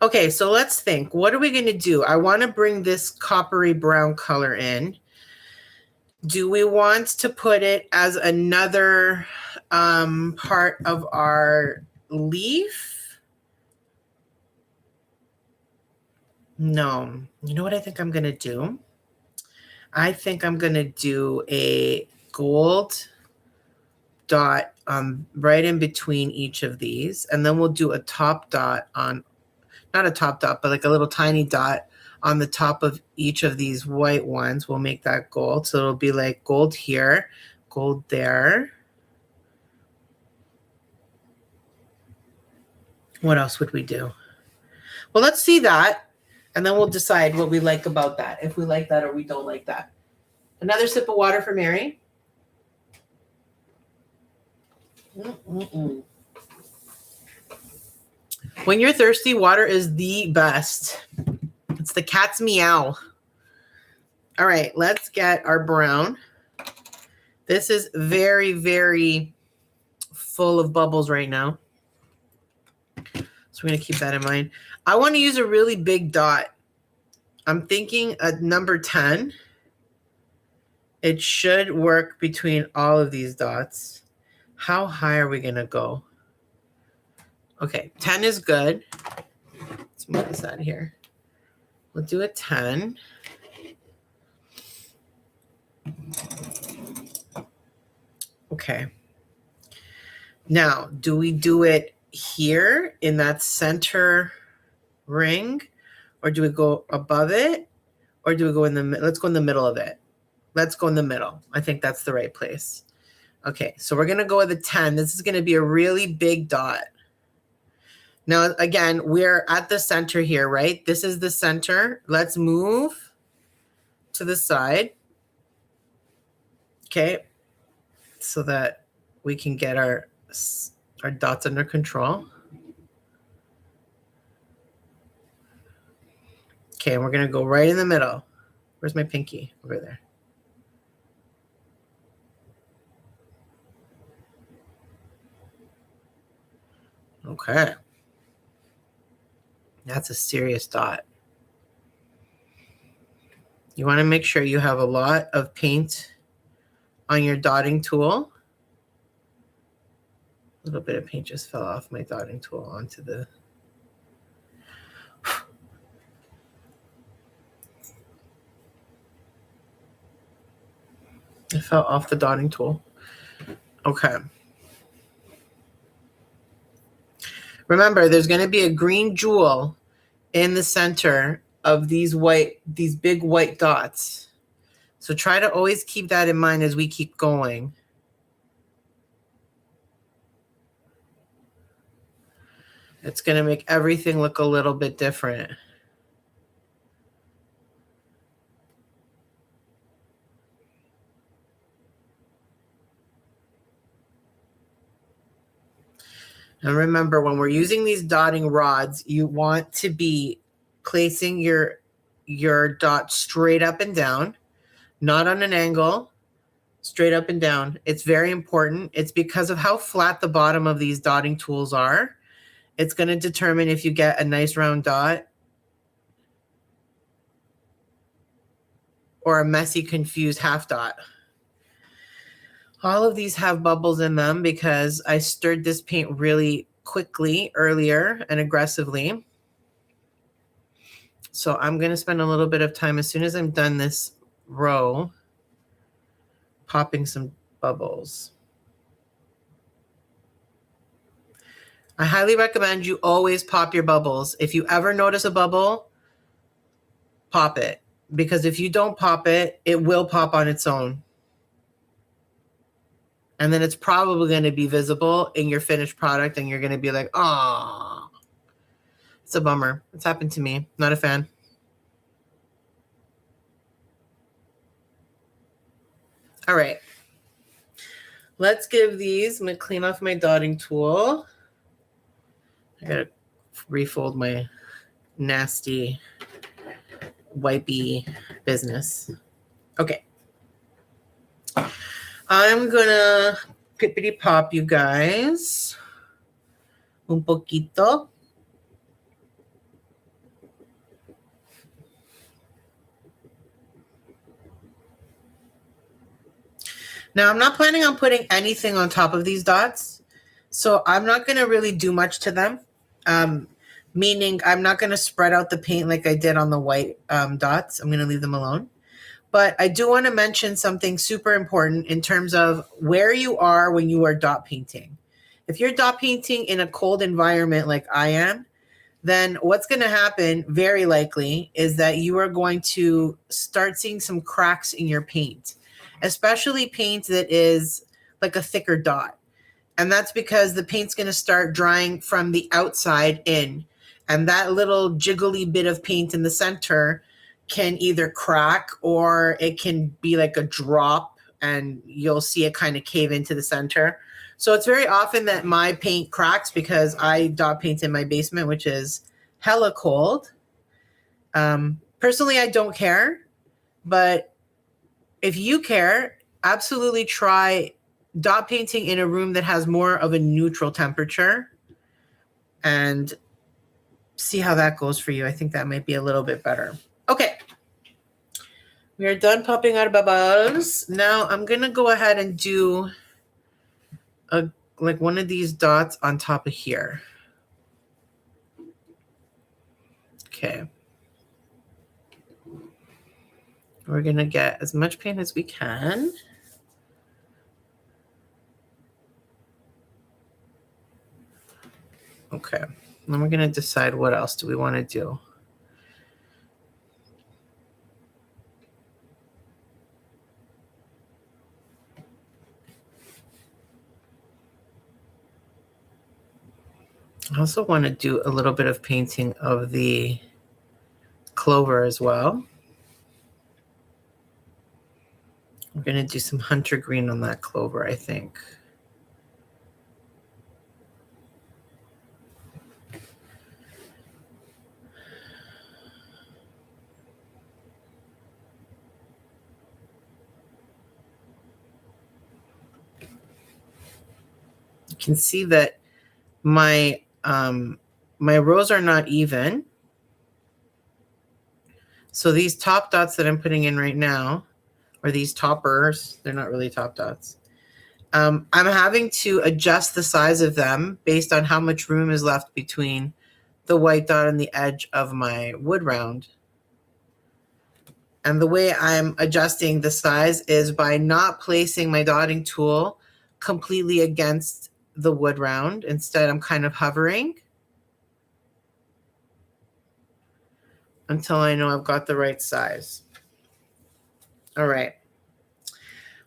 S1: Okay, so let's think. What are we going to do? I want to bring this coppery brown color in. Do we want to put it as another part of our leaf? No. You know what I think I'm going to do? I think I'm going to do a gold dot right in between each of these. And then we'll do a top dot on, not a top dot, but like a little tiny dot on the top of each of these white ones. We'll make that gold. So it'll be like gold here, gold there. What else would we do? Well, let's see that. And then we'll decide what we like about that. If we like that or we don't like that. Another sip of water for Mary. When you're thirsty, water is the best. It's the cat's meow. All right, let's get our brown. This is very, very full of bubbles right now. So we're going to keep that in mind. I want to use a really big dot. I'm thinking a number 10. It should work between all of these dots. How high are we going to go? Okay, 10 is good. Let's move this out here. We'll do a 10. Okay. Now, do we do it here in that center ring? Or do we go above it? Or do we go in the, let's go in the middle of it. Let's go in the middle. I think that's the right place. Okay, so we're going to go with a 10. This is going to be a really big dot. Now, again, we're at the center here, right? This is the center. Let's move to the side. Okay, so that we can get our dots under control. Okay, and we're going to go right in the middle. Where's my pinky? Over there. Okay. That's a serious dot. You want to make sure you have a lot of paint on your dotting tool. A little bit of paint just fell off my dotting tool onto the... It fell off the dotting tool. Okay. Remember, there's going to be a green jewel in the center of these big white dots. So try to always keep that in mind as we keep going. It's going to make everything look a little bit different. And remember, when we're using these dotting rods, you want to be placing your dot straight up and down, not on an angle, straight up and down. It's very important. It's because of how flat the bottom of these dotting tools are. It's going to determine if you get a nice round dot or a messy, confused half dot. All of these have bubbles in them because I stirred this paint really quickly earlier and aggressively. So I'm going to spend a little bit of time as soon as I'm done this row, popping some bubbles. I highly recommend you always pop your bubbles. If you ever notice a bubble, pop it. because if you don't pop it, it will pop on its own. And then it's probably going to be visible in your finished product and you're going to be like, oh, it's a bummer. It's happened to me. Not a fan. All right. Let's give these, I'm going to clean off my dotting tool. I got to refold my nasty wipey business. Okay. I'm gonna pippity pop you guys un poquito. Now I'm not planning on putting anything on top of these dots, so I'm not gonna really do much to them. Meaning I'm not gonna spread out the paint like I did on the white dots. I'm gonna leave them alone. But I do want to mention something super important in terms of where you are when you are dot painting. If you're dot painting in a cold environment like I am, then what's going to happen very likely is that you are going to start seeing some cracks in your paint, especially paint that is like a thicker dot. And that's because the paint's going to start drying from the outside in. And that little jiggly bit of paint in the center can either crack or it can be like a drop and you'll see it kind of cave into the center. So it's very often that my paint cracks because I dot paint in my basement, which is hella cold. Personally, I don't care, but if you care, absolutely try dot painting in a room that has more of a neutral temperature and see how that goes for you. I think that might be a little bit better. Okay, we are done popping our bubbles. Now I'm gonna go ahead and do like one of these dots on top of here. Okay. We're gonna get as much paint as we can. Okay, then we're gonna decide what else do we want to do. I also want to do a little bit of painting of the clover as well. We're going to do some hunter green on that clover, I think. You can see that my rows are not even. So these top dots that I'm putting in right now, or these toppers, they're not really top dots. I'm having to adjust the size of them based on how much room is left between the white dot and the edge of my wood round. And the way I'm adjusting the size is by not placing my dotting tool completely against the wood round. Instead, I'm kind of hovering until I know I've got the right size. All right.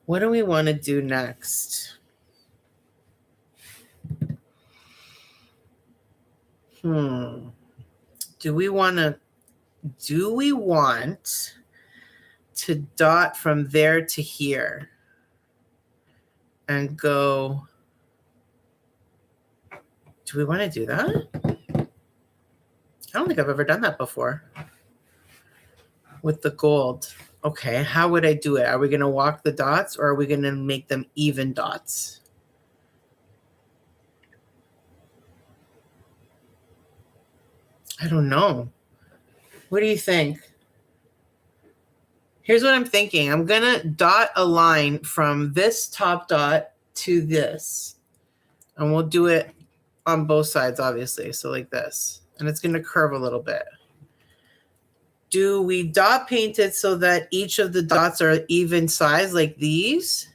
S1: What do we want to do next? Do we want to dot from there to here and go? Do we want to do that? I don't think I've ever done that before with the gold. Okay, how would I do it? Are we going to walk the dots or are we going to make them even dots? I don't know. What do you think? Here's what I'm thinking. I'm going to dot a line from this top dot to this. And we'll do it on both sides, obviously. So like this. And it's going to curve a little bit. Do we dot paint it so that each of the dots are even size like these?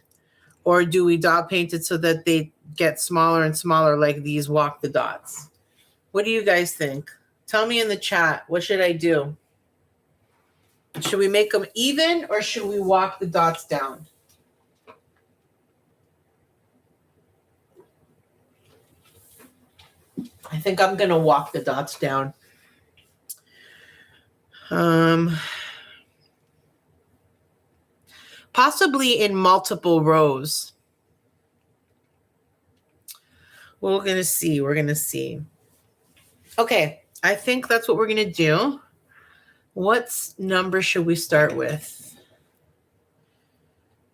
S1: Or do we dot paint it so that they get smaller and smaller like these walk the dots? What do you guys think? Tell me in the chat. What should I do? Should we make them even or should we walk the dots down? I think I'm going to walk the dots down. Possibly in multiple rows. We're going to see. We're going to see. Okay, I think that's what we're going to do. What number should we start with?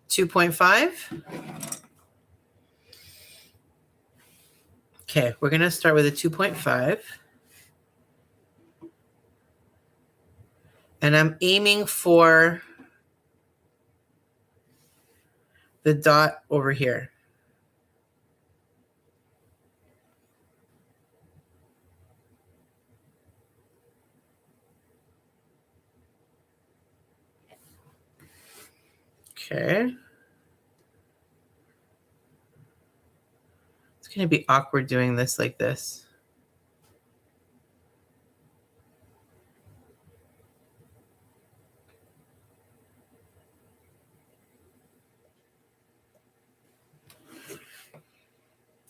S1: 2.5? Okay, we're going to start with a 2.5. And I'm aiming for the dot over here. Okay. It's going to be awkward doing this like this.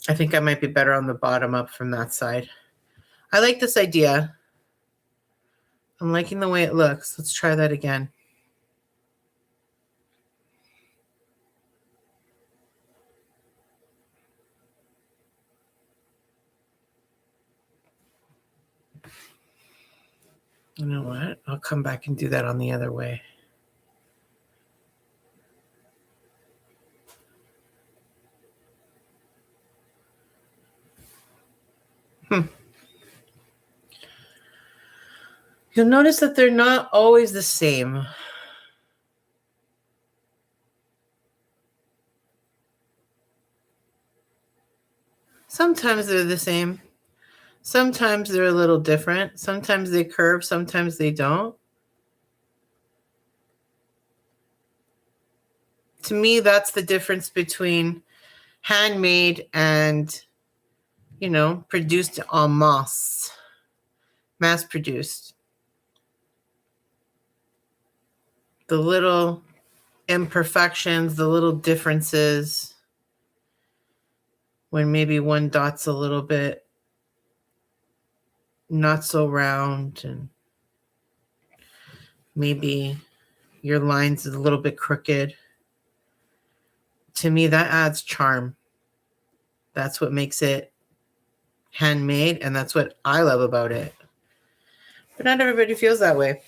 S1: I think I might be better on the bottom up from that side. I like this idea. I'm liking the way it looks. Let's try that again. You know what? I'll come back and do that on the other way. You'll notice that they're not always the same. Sometimes they're the same. Sometimes they're a little different. Sometimes they curve, sometimes they don't. To me, that's the difference between handmade and, you know, produced en masse, mass produced. The little imperfections, the little differences, when maybe one dot's a little bit not so round and maybe your line's a little bit crooked. To me, that adds charm. That's what makes it handmade, and that's what I love about it. But not everybody feels that way.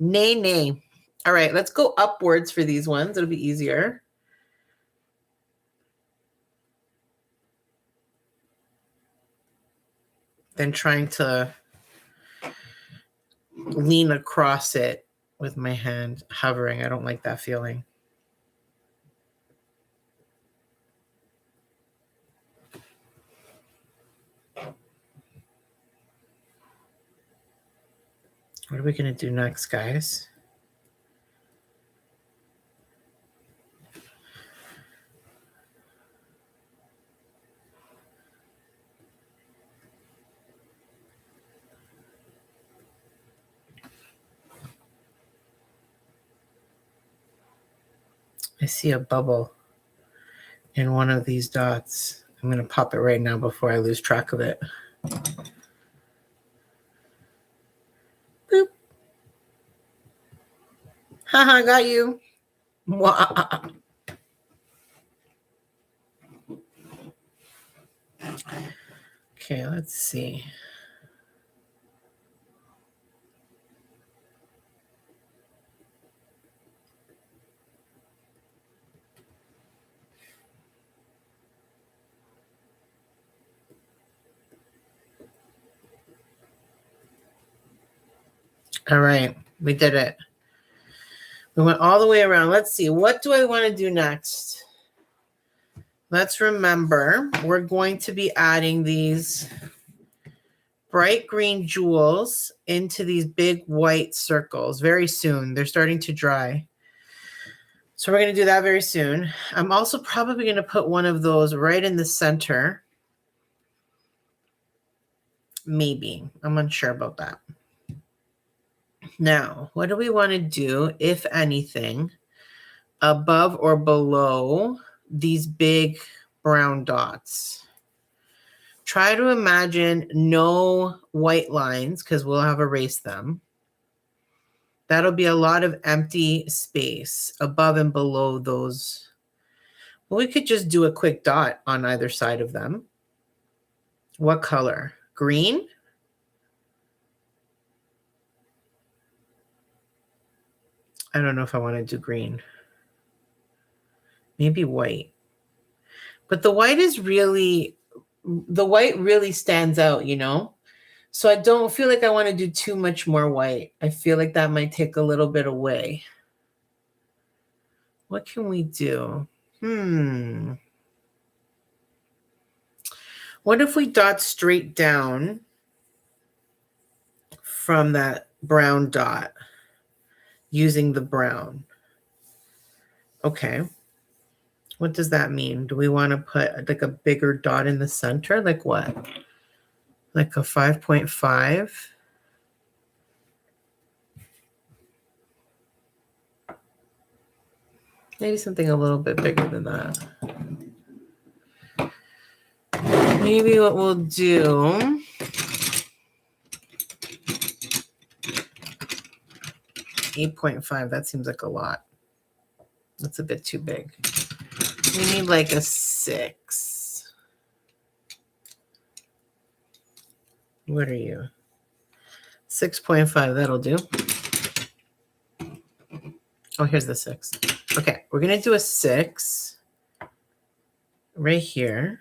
S1: Nay, nay. All right, let's go upwards for these ones. It'll be easier. Than trying to lean across it with my hand hovering. I don't like that feeling. What are we going to do next, guys? I see a bubble in one of these dots. I'm going to pop it right now before I lose track of it. Boop. Haha, got you. Okay, let's see. All right, we did it. We went all the way around. Let's see. What do I want to do next? Let's remember, we're going to be adding these bright green jewels into these big white circles very soon. They're starting to dry. So we're going to do that very soon. I'm also probably going to put one of those right in the center. Maybe. I'm unsure about that. Now, what do we want to do, if anything, above or below these big brown dots? Try to imagine no white lines because we'll have erased them. That'll be a lot of empty space above and below those. Well, we could just do a quick dot on either side of them. What color? Green? I don't know if I want to do green. Maybe white. But the white really stands out, you know? So I don't feel like I want to do too much more white. I feel like that might take a little bit away. What can we do? What if we dot straight down from that brown dot using the brown? Okay. What does that mean? Do we want to put like a bigger dot in the center? Like what? Like a 5.5? Maybe something a little bit bigger than that. Maybe what we'll do, 8.5, that seems like a lot. That's a bit too big. We need like a 6. What are you? 6.5, that'll do. Oh, here's the 6. Okay, we're going to do a 6 right here.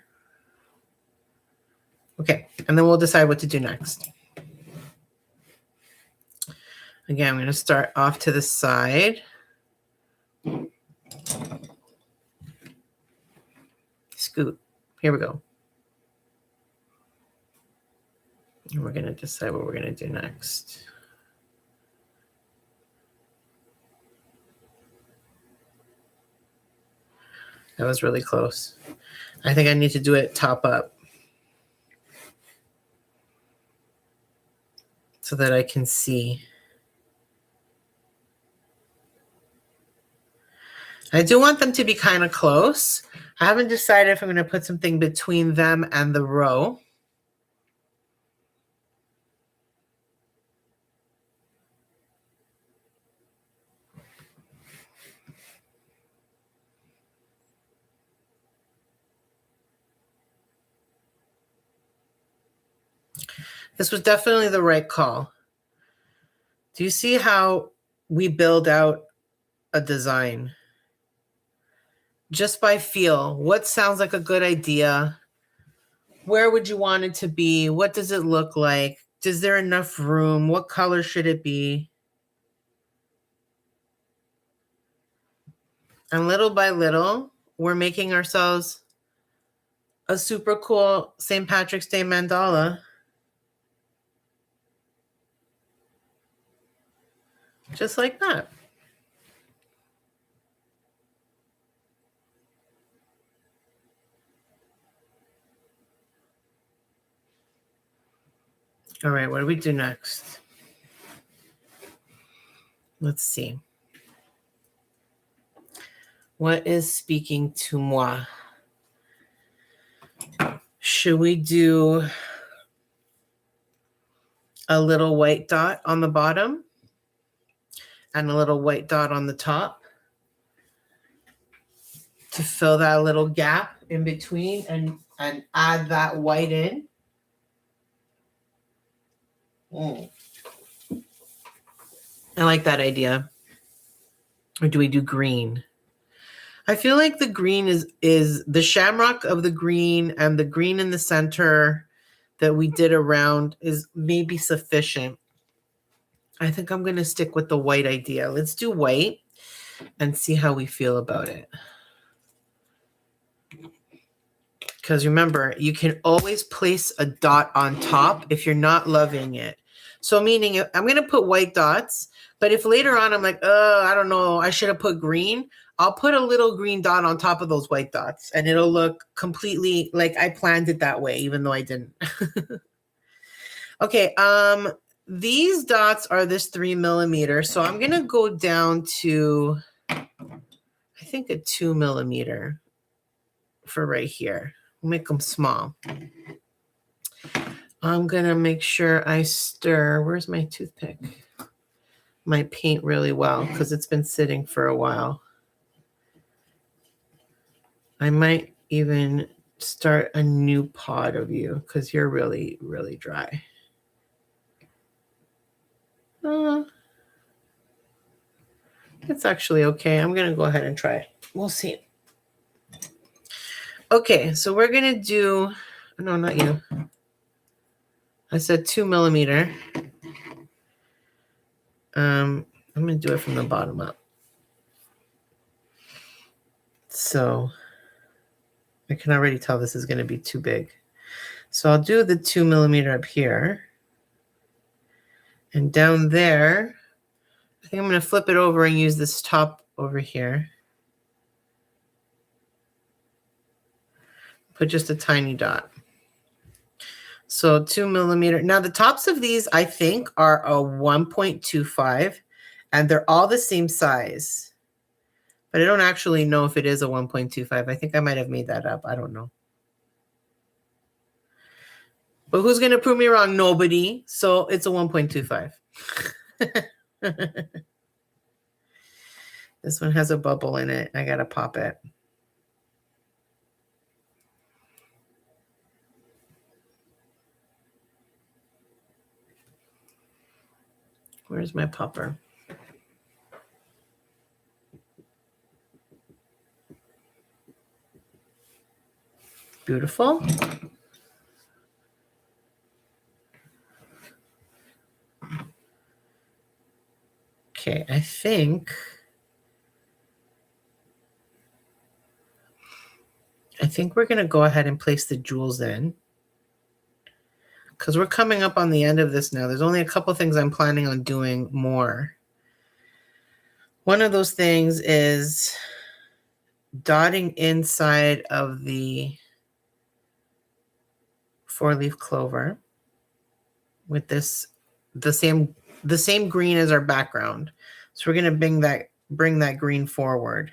S1: Okay, and then we'll decide what to do next. Again, I'm going to start off to the side. Scoot. Here we go. And we're going to decide what we're going to do next. That was really close. I think I need to do it top up so that I can see. I do want them to be kind of close. I haven't decided if I'm going to put something between them and the row. This was definitely the right call. Do you see how we build out a design? Just by feel. What sounds like a good idea? Where would you want it to be? What does it look like? Is there enough room? What color should it be? And little by little, we're making ourselves a super cool St. Patrick's Day mandala. Just like that. All right, what do we do next? Let's see. What is speaking to moi? Should we do a little white dot on the bottom and a little white dot on the top to fill that little gap in between and add that white in? I like that idea. Or do we do green? I feel like the green is the shamrock of the green, and the green in the center that we did around is maybe sufficient. I think I'm going to stick with the white idea. Let's do white and see how we feel about it. Because remember, you can always place a dot on top if you're not loving it. So meaning I'm going to put white dots, but if later on I'm like, I don't know, I should have put green, I'll put a little green dot on top of those white dots and it'll look completely like I planned it that way, even though I didn't. Okay, these dots are this 3 millimeter. So I'm going to go down to, I think, a 2 millimeter for right here. We'll make them small. I'm going to make sure I stir. Where's my toothpick? My paint really well because it's been sitting for a while. I might even start a new pod of you because you're really, really dry. It's actually okay. I'm going to go ahead and try it. We'll see. Okay, so we're going to do, no, not you. I said 2 millimeter. I'm going to do it from the bottom up. So I can already tell this is going to be too big. So I'll do the 2 millimeter up here. And down there, I think I'm going to flip it over and use this top over here. Put just a tiny dot. So 2 millimeter. Now the tops of these, I think, are a 1.25, and they're all the same size. But I don't actually know if it is a 1.25. I think I might have made that up. I don't know. But who's going to prove me wrong? Nobody. So it's a 1.25. This one has a bubble in it. I got to pop it. Where's my popper? Beautiful. Okay, I think we're going to go ahead and place the jewels in because we're coming up on the end of this now. There's only a couple things I'm planning on doing more. One of those things is dotting inside of the 4-leaf clover with this the same green as our background. So we're going to bring that green forward.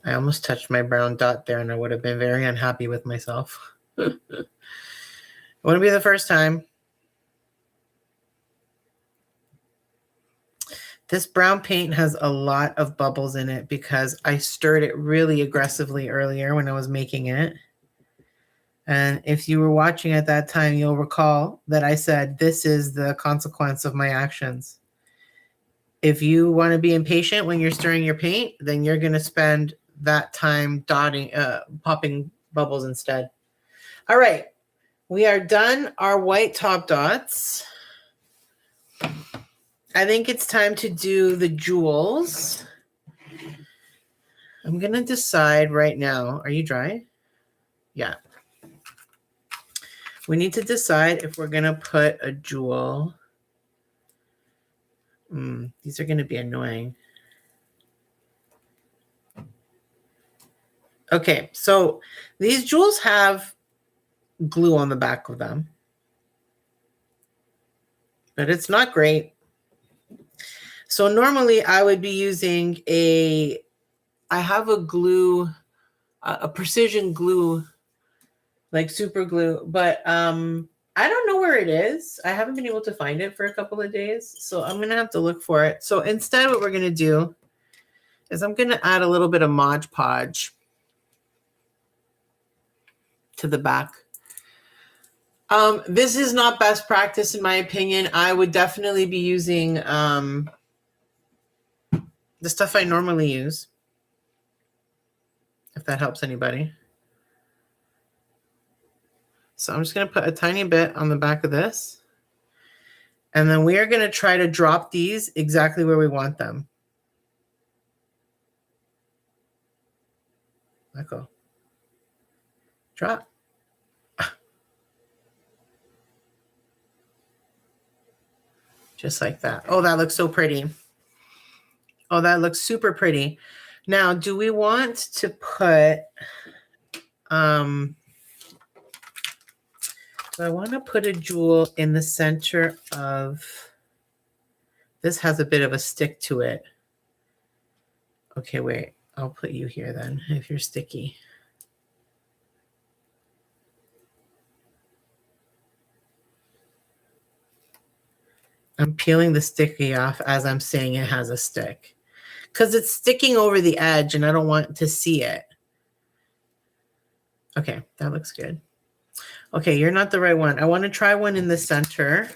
S1: I almost touched my brown dot there and I would have been very unhappy with myself. It wouldn't be the first time. This brown paint has a lot of bubbles in it because I stirred it really aggressively earlier when I was making it. And if you were watching at that time, you'll recall that I said, this is the consequence of my actions. If you want to be impatient when you're stirring your paint, then you're going to spend that time popping bubbles instead. All right, we are done our white top dots. I think it's time to do the jewels. I'm going to decide right now. Are you dry? Yeah. We need to decide if we're going to put a jewel. These are going to be annoying. Okay, so these jewels have glue on the back of them, but it's not great. So normally I would be using I have a glue, a precision glue, like super glue, but I don't know where it is. I haven't been able to find it for a couple of days, so I'm going to have to look for it. So instead what we're going to do is I'm going to add a little bit of Mod Podge to the back. This is not best practice in my opinion. I would definitely be using the stuff I normally use, if that helps anybody. So I'm just going to put a tiny bit on the back of this. And then we are going to try to drop these exactly where we want them. Let go. Drop. Just like that. Oh, that looks so pretty. Oh, that looks super pretty. Now, do we want to put, do I want to put a jewel in the center of, this has a bit of a stick to it. Okay, wait, I'll put you here then, if you're sticky. I'm peeling the sticky off as I'm saying it has a stick, because it's sticking over the edge and I don't want to see it. Okay, that looks good. Okay, you're not the right one. I want to try one in the center.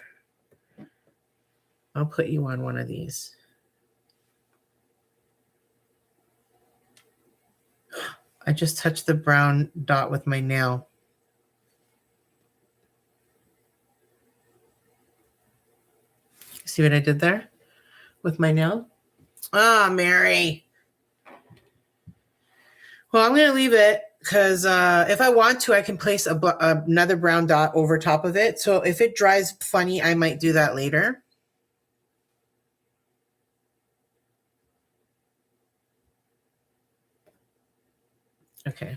S1: I'll put you on one of these. I just touched the brown dot with my nail. See what I did there with my nail? Ah, Mary. Well, I'm going to leave it because if I want to, I can place another brown dot over top of it. So if it dries funny, I might do that later. Okay.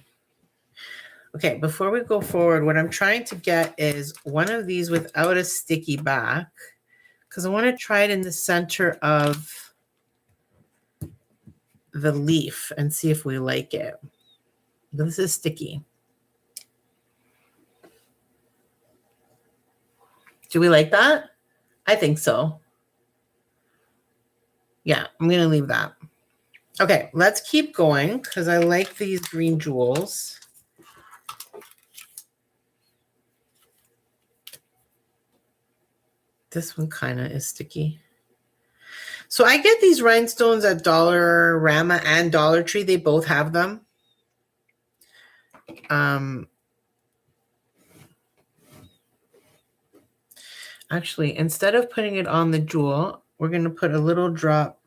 S1: Okay, before we go forward, what I'm trying to get is one of these without a sticky back, because I want to try it in the center of the leaf and see if we like it. This is sticky. Do we like that? I think so. Yeah, I'm going to leave that. Okay, let's keep going because I like these green jewels. This one kind of is sticky. So I get these rhinestones at Dollarama and Dollar Tree. They both have them. Actually, instead of putting it on the jewel, we're going to put a little drop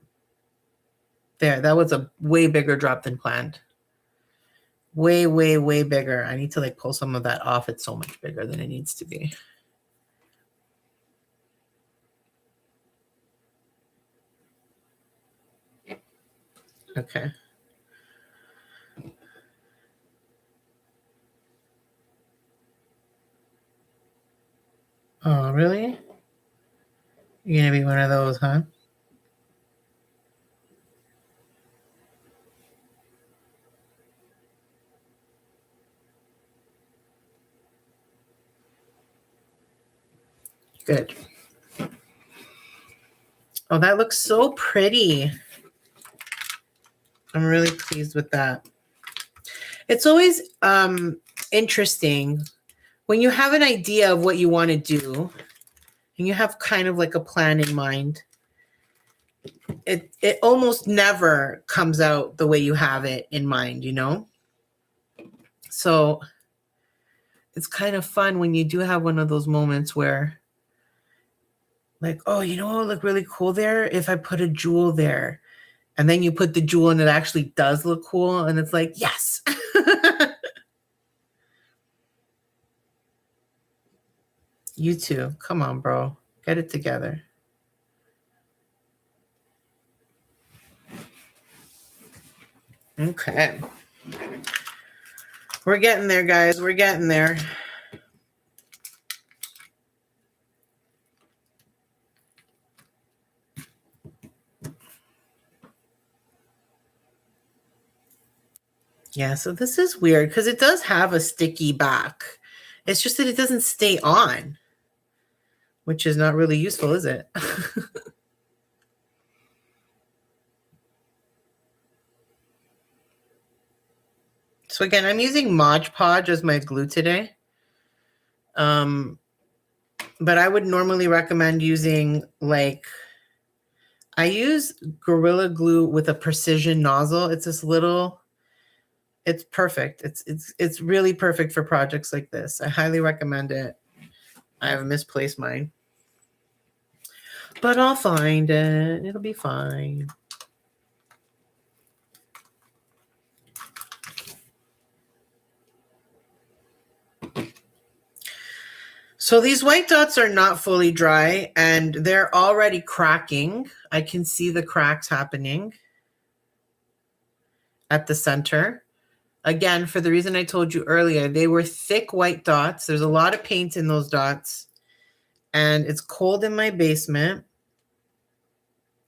S1: there. That was a way bigger drop than planned. Way, way, way bigger. I need to like pull some of that off. It's so much bigger than it needs to be. Okay. Oh, really? You're going to be one of those, huh? Good. Oh, that looks so pretty. I'm really pleased with that. It's always interesting when you have an idea of what you want to do and you have kind of like a plan in mind. It almost never comes out the way you have it in mind, you know? So it's kind of fun when you do have one of those moments where like, oh, you know what would look really cool there? If I put a jewel there. And then you put the jewel and it actually does look cool. And it's like, yes. You too. Come on, bro. Get it together. Okay. We're getting there, guys. We're getting there. Yeah, so this is weird because it does have a sticky back. It's just that it doesn't stay on, which is not really useful, is it? So again, I'm using Mod Podge as my glue today. But I would normally recommend using like, I use Gorilla Glue with a precision nozzle. It's this little, it's perfect. It's really perfect for projects like this. I highly recommend it. I have misplaced mine, but I'll find it. It'll be fine. So these white dots are not fully dry and they're already cracking. I can see the cracks happening at the center. Again, for the reason I told you earlier, they were thick white dots. There's a lot of paint in those dots and it's cold in my basement.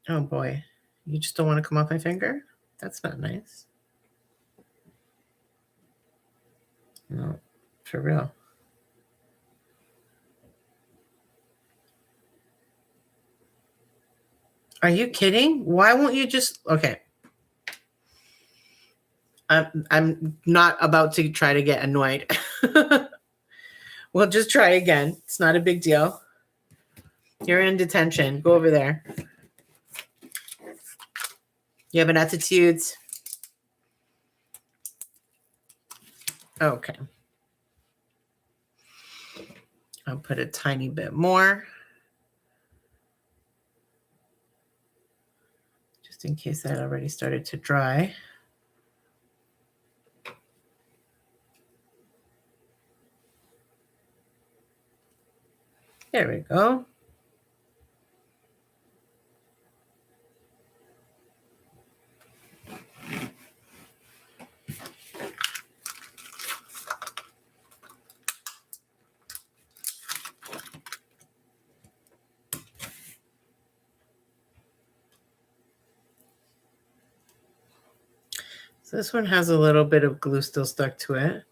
S1: Oh boy, you just don't want to come off my finger? That's not nice. No, for real. Are you kidding? Why won't you just, okay. I'm not about to try to get annoyed. We'll just try again. It's not a big deal. You're in detention. Go over there. You have an attitude. Okay. I'll put a tiny bit more. Just in case that already started to dry. There we go. So this one has a little bit of glue still stuck to it.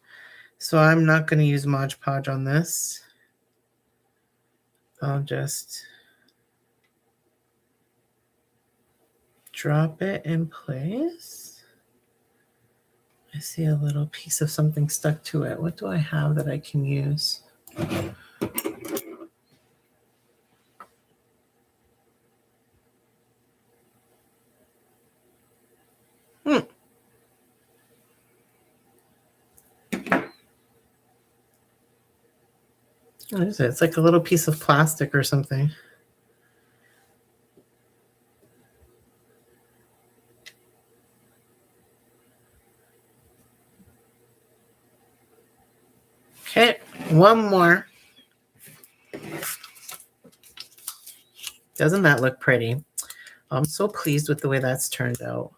S1: So I'm not going to use Mod Podge on this. I'll just drop it in place. I see a little piece of something stuck to it. What do I have that I can use? What is it? It's like a little piece of plastic or something. Okay, one more. Doesn't that look pretty? I'm so pleased with the way that's turned out.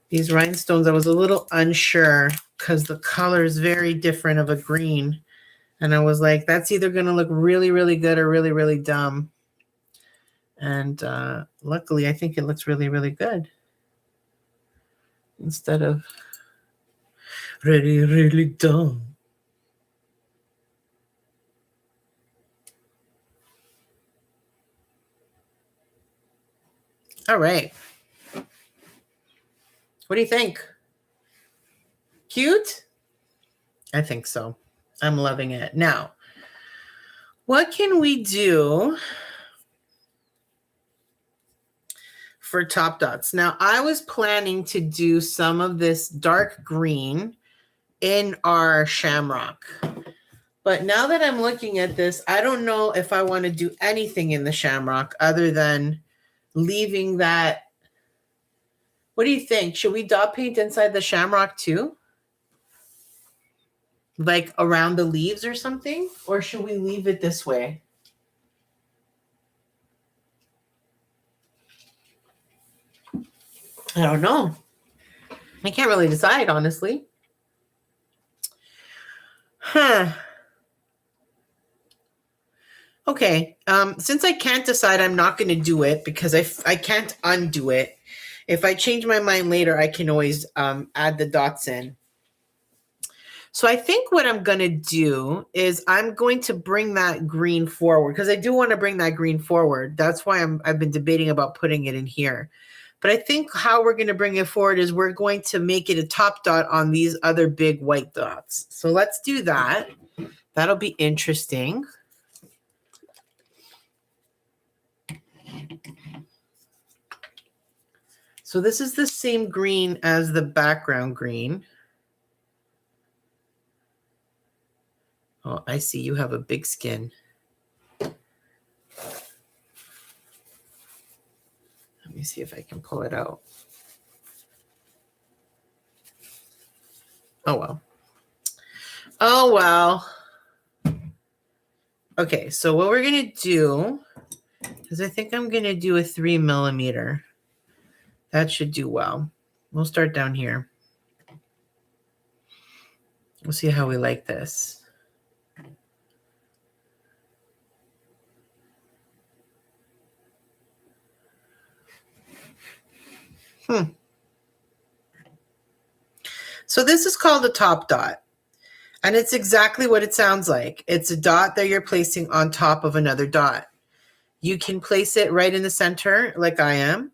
S1: These rhinestones, I was a little unsure because the color is very different of a green. And I was like, that's either going to look really, really good or really, really dumb. And luckily, I think it looks really, really good. Instead of really, really dumb. All right. What do you think? Cute? I think so. I'm loving it. Now, what can we do for top dots? Now, I was planning to do some of this dark green in our shamrock. But now that I'm looking at this, I don't know if I want to do anything in the shamrock other than leaving that. What do you think? Should we dot paint inside the shamrock too? Like around the leaves or something? Or should we leave it this way? I don't know. I can't really decide, honestly. Huh. Okay. Since I can't decide, I'm not going to do it because I can't undo it. If I change my mind later, I can always add the dots in. So I think what I'm going to do is I'm going to bring that green forward because I do want to bring that green forward. That's why I've been debating about putting it in here. But I think how we're going to bring it forward is we're going to make it a top dot on these other big white dots. So let's do that. That'll be interesting. So this is the same green as the background green. Oh, I see you have a big skin. Let me see if I can pull it out. Oh, well. Oh, well. Okay, so what we're going to do is I think I'm going to do a 3mm. That should do well. We'll start down here. We'll see how we like this. So this is called a top dot. And it's exactly what it sounds like. It's a dot that you're placing on top of another dot. You can place it right in the center like I am.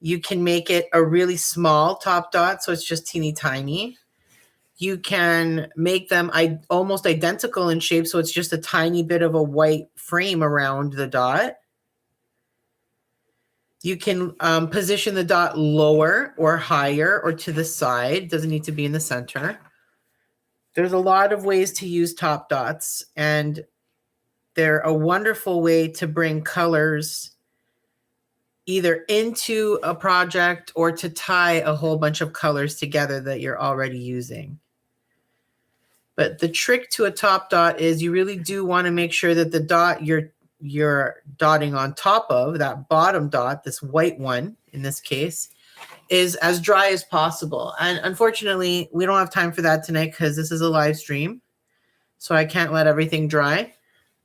S1: You can make it a really small top dot, so it's just teeny tiny. You can make them almost identical in shape, so it's just a tiny bit of a white frame around the dot. You can position the dot lower or higher or to the side. It doesn't need to be in the center. There's a lot of ways to use top dots, and they're a wonderful way to bring colors either into a project or to tie a whole bunch of colors together that you're already using. But the trick to a top dot is you really do want to make sure that the dot you're dotting on top of, that bottom dot, this white one in this case, is as dry as possible. And unfortunately, we don't have time for that tonight because this is a live stream. So I can't let everything dry,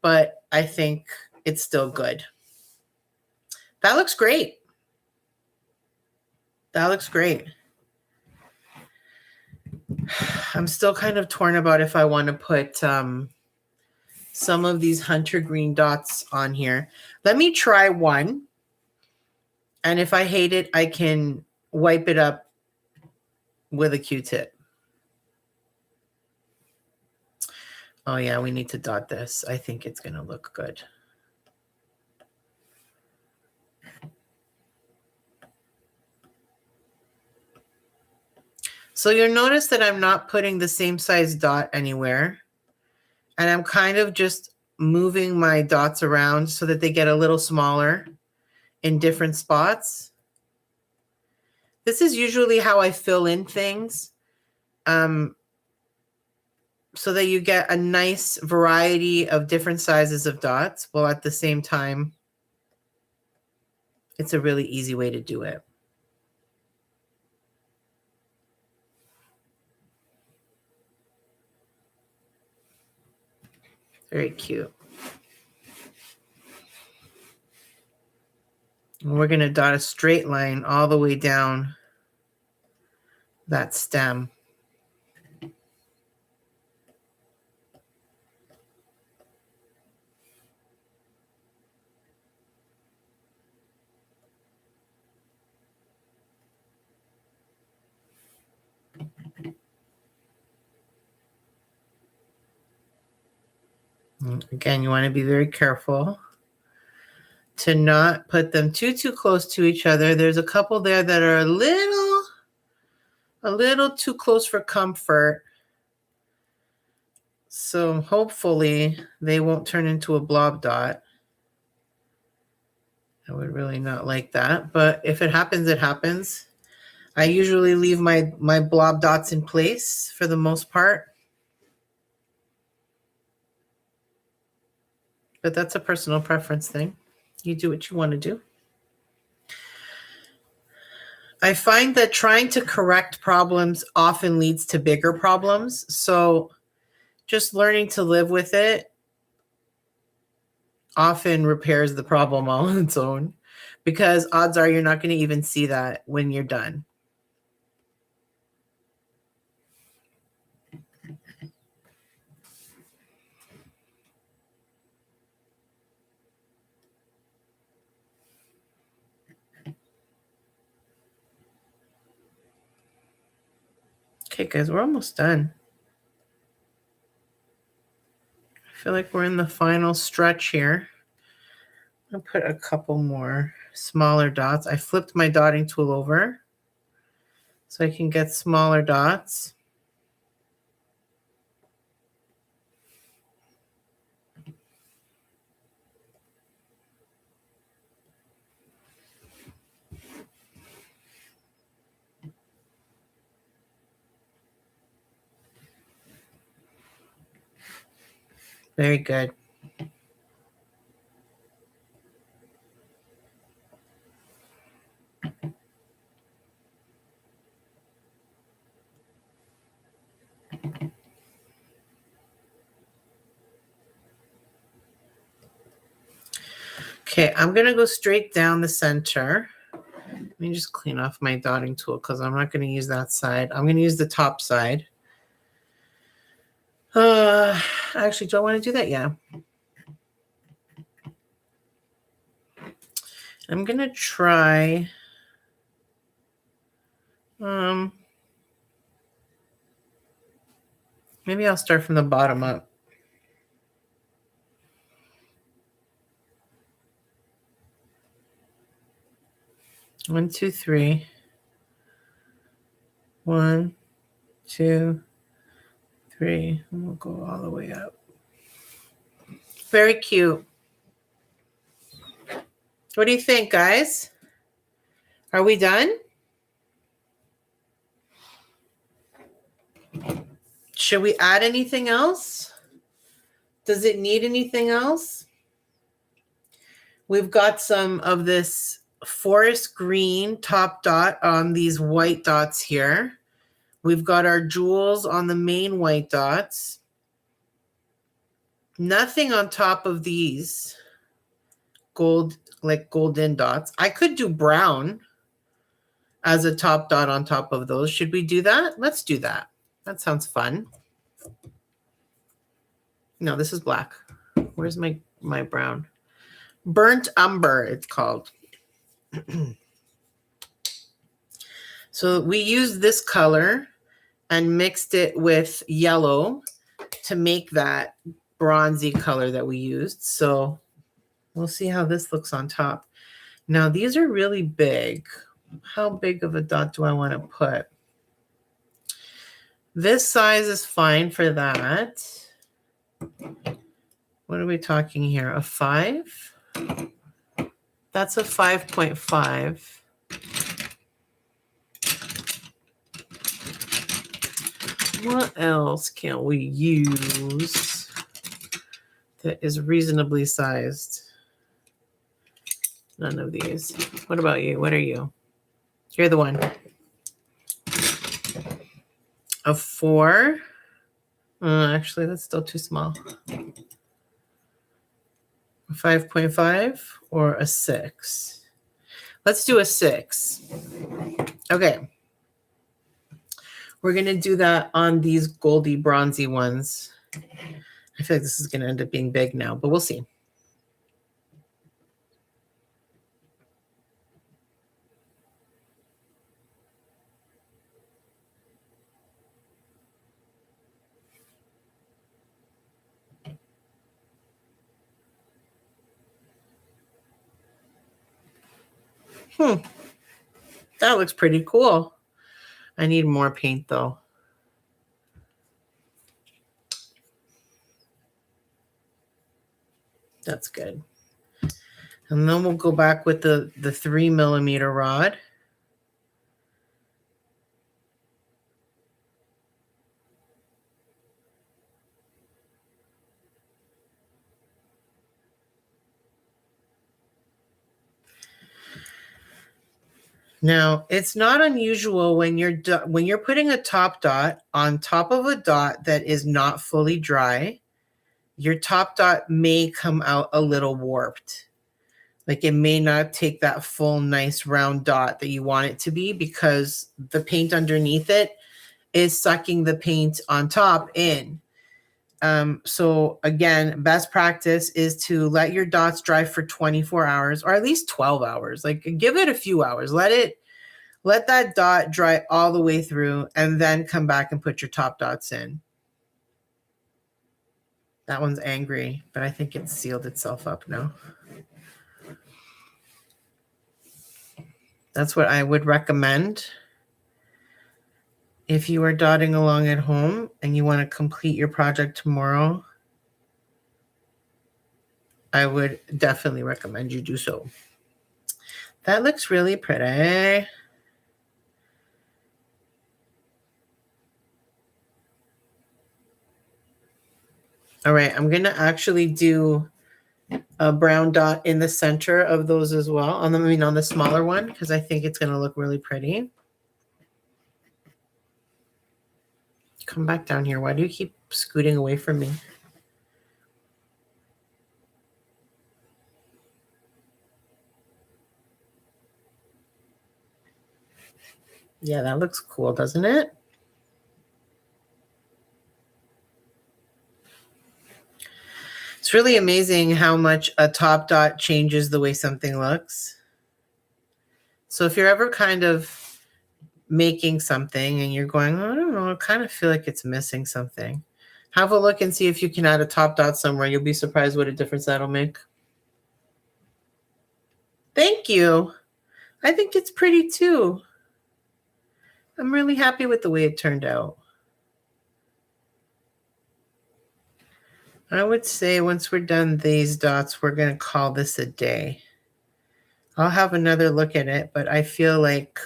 S1: but I think it's still good. That looks great. That looks great. I'm still kind of torn about if I want to put some of these hunter green dots on here. Let me try one. And if I hate it, I can wipe it up with a Q-tip. Oh yeah, we need to dot this. I think it's going to look good. So you'll notice that I'm not putting the same size dot anywhere. And I'm kind of just moving my dots around so that they get a little smaller in different spots. This is usually how I fill in things, so that you get a nice variety of different sizes of dots, while at the same time, it's a really easy way to do it. Very cute. And we're going to dot a straight line all the way down that stem. Again, you want to be very careful to not put them too close to each other. There's a couple there that are a little too close for comfort. So hopefully they won't turn into a blob dot. I would really not like that, but if it happens, it happens. I usually leave my blob dots in place for the most part. But that's a personal preference thing. You do what you want to do. I find that trying to correct problems often leads to bigger problems. So just learning to live with it often repairs the problem all on its own, because odds are you're not going to even see that when you're done. Okay, guys, we're almost done. I feel like we're in the final stretch here. I'll put a couple more smaller dots. I flipped my dotting tool over so I can get smaller dots. Very good. Okay, I'm going to go straight down the center. Let me just clean off my dotting tool because I'm not going to use that side. I'm going to use the top side. Actually, do I want to do that? Yeah. I'm going to try. Maybe I'll start from the bottom up. One, two, three. 1, 2, 3. And we'll go all the way up. Very cute. What do you think, guys? Are we done? Should we add anything else? Does it need anything else? We've got some of this forest green top dot on these white dots here. We've got our jewels on the main white dots. Nothing on top of these gold, like golden dots. I could do brown as a top dot on top of those. Should we do that? Let's do that. That sounds fun. No, this is black. Where's my brown? Burnt umber, it's called. So we used this color and mixed it with yellow to make that bronzy color that we used. So we'll see how this looks on top. Now these are really big. How big of a dot do I want to put? This size is fine for that. What are we talking here? A 5? That's a 5.5. What else can we use that is reasonably sized? None of these. What about you? What are you? You're the one. A 4. Actually, that's still too small. A 5.5 or a 6? Let's do a 6. Okay. We're going to do that on these goldy bronzy ones. I feel like this is going to end up being big now, but we'll see. That looks pretty cool. I need more paint though. That's good. And then we'll go back with the 3mm rod. Now, it's not unusual when you're putting a top dot on top of a dot that is not fully dry, your top dot may come out a little warped. Like it may not take that full nice round dot that you want it to be because the paint underneath it is sucking the paint on top in. So again, best practice is to let your dots dry for 24 hours or at least 12 hours. Like give it a few hours. Let that dot dry all the way through and then come back and put your top dots in. That one's angry, but I think it's sealed itself up now. That's what I would recommend. If you are dotting along at home and you want to complete your project tomorrow, I would definitely recommend you do so. That looks really pretty. All right, I'm going to actually do a brown dot in the center of those as well. On the smaller one, because I think it's going to look really pretty. Come back down here. Why do you keep scooting away from me? Yeah, that looks cool, doesn't it? It's really amazing how much a top dot changes the way something looks. So if you're ever kind of making something and you're going, oh, I don't know, I kind of feel like it's missing something, have a look and see if you can add a top dot somewhere. You'll be surprised what a difference that'll make. Thank you. I think it's pretty too. I'm really happy with the way it turned out. I would say once we're done these dots, we're going to call this a day. I'll have another look at it, but I feel like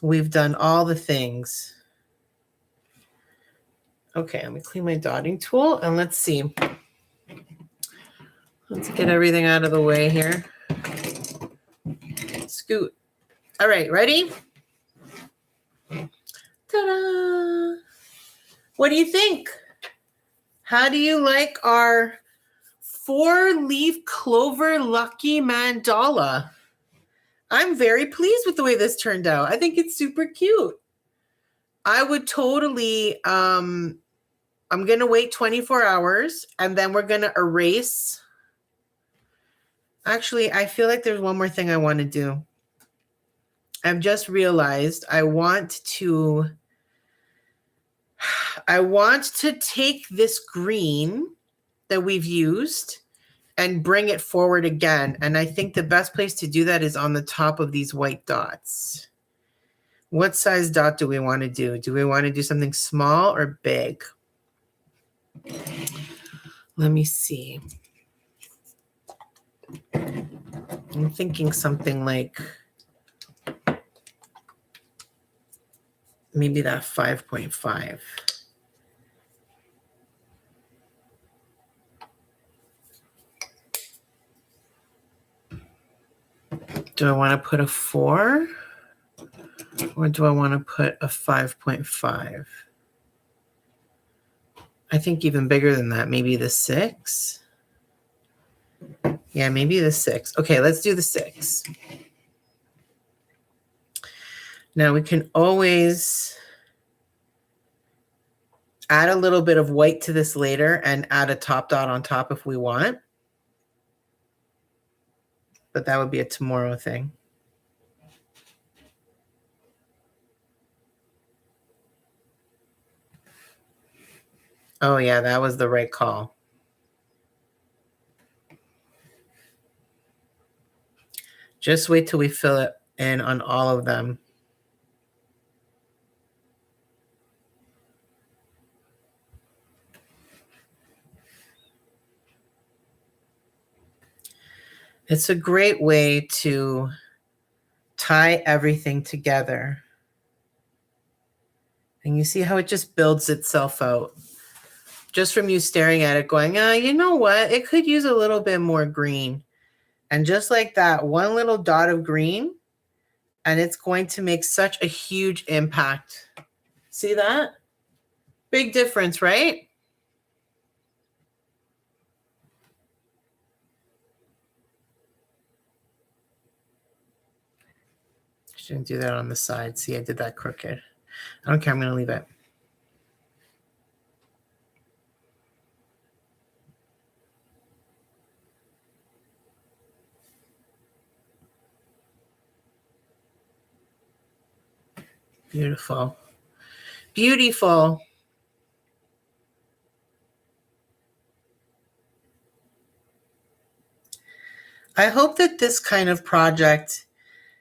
S1: we've done all the things. Okay, let me clean my dotting tool and let's see. Let's get everything out of the way here. Scoot. All right, ready? Ta-da! What do you think? How do you like our 4-leaf clover lucky mandala? I'm very pleased with the way this turned out. I think it's super cute. I would totally, I'm going to wait 24 hours and then we're going to erase. Actually, I feel like there's one more thing I want to do. I've just realized I want to take this green that we've used and bring it forward again. And I think the best place to do that is on the top of these white dots. What size dot do we want to do? Do we want to do something small or big? Let me see. I'm thinking something like maybe that 5.5. Do I want to put a 4 or do I want to put a 5.5? I think even bigger than that, maybe the 6. Yeah, maybe the 6. Okay, let's do the 6. Now we can always add a little bit of white to this later and add a top dot on top if we want. But that would be a tomorrow thing. Oh yeah, that was the right call. Just wait till we fill it in on all of them. It's a great way to tie everything together. And you see how it just builds itself out. Just from you staring at it going, you know what? It could use a little bit more green. And just like that, one little dot of green, and it's going to make such a huge impact. See that? Big difference, right? Shouldn't do that on the side. See, I did that crooked. I don't care. I'm going to leave it. Beautiful. Beautiful. I hope that this kind of project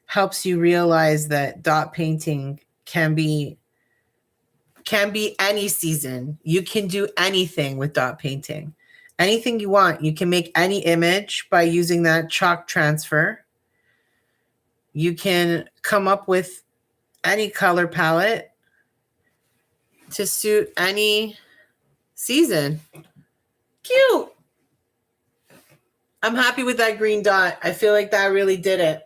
S1: helps you realize that dot painting can be any season. You can do anything with dot painting. Anything you want. You can make any image by using that chalk transfer. You can come up with any color palette to suit any season. Cute. I'm happy with that green dot. I feel like that really did it.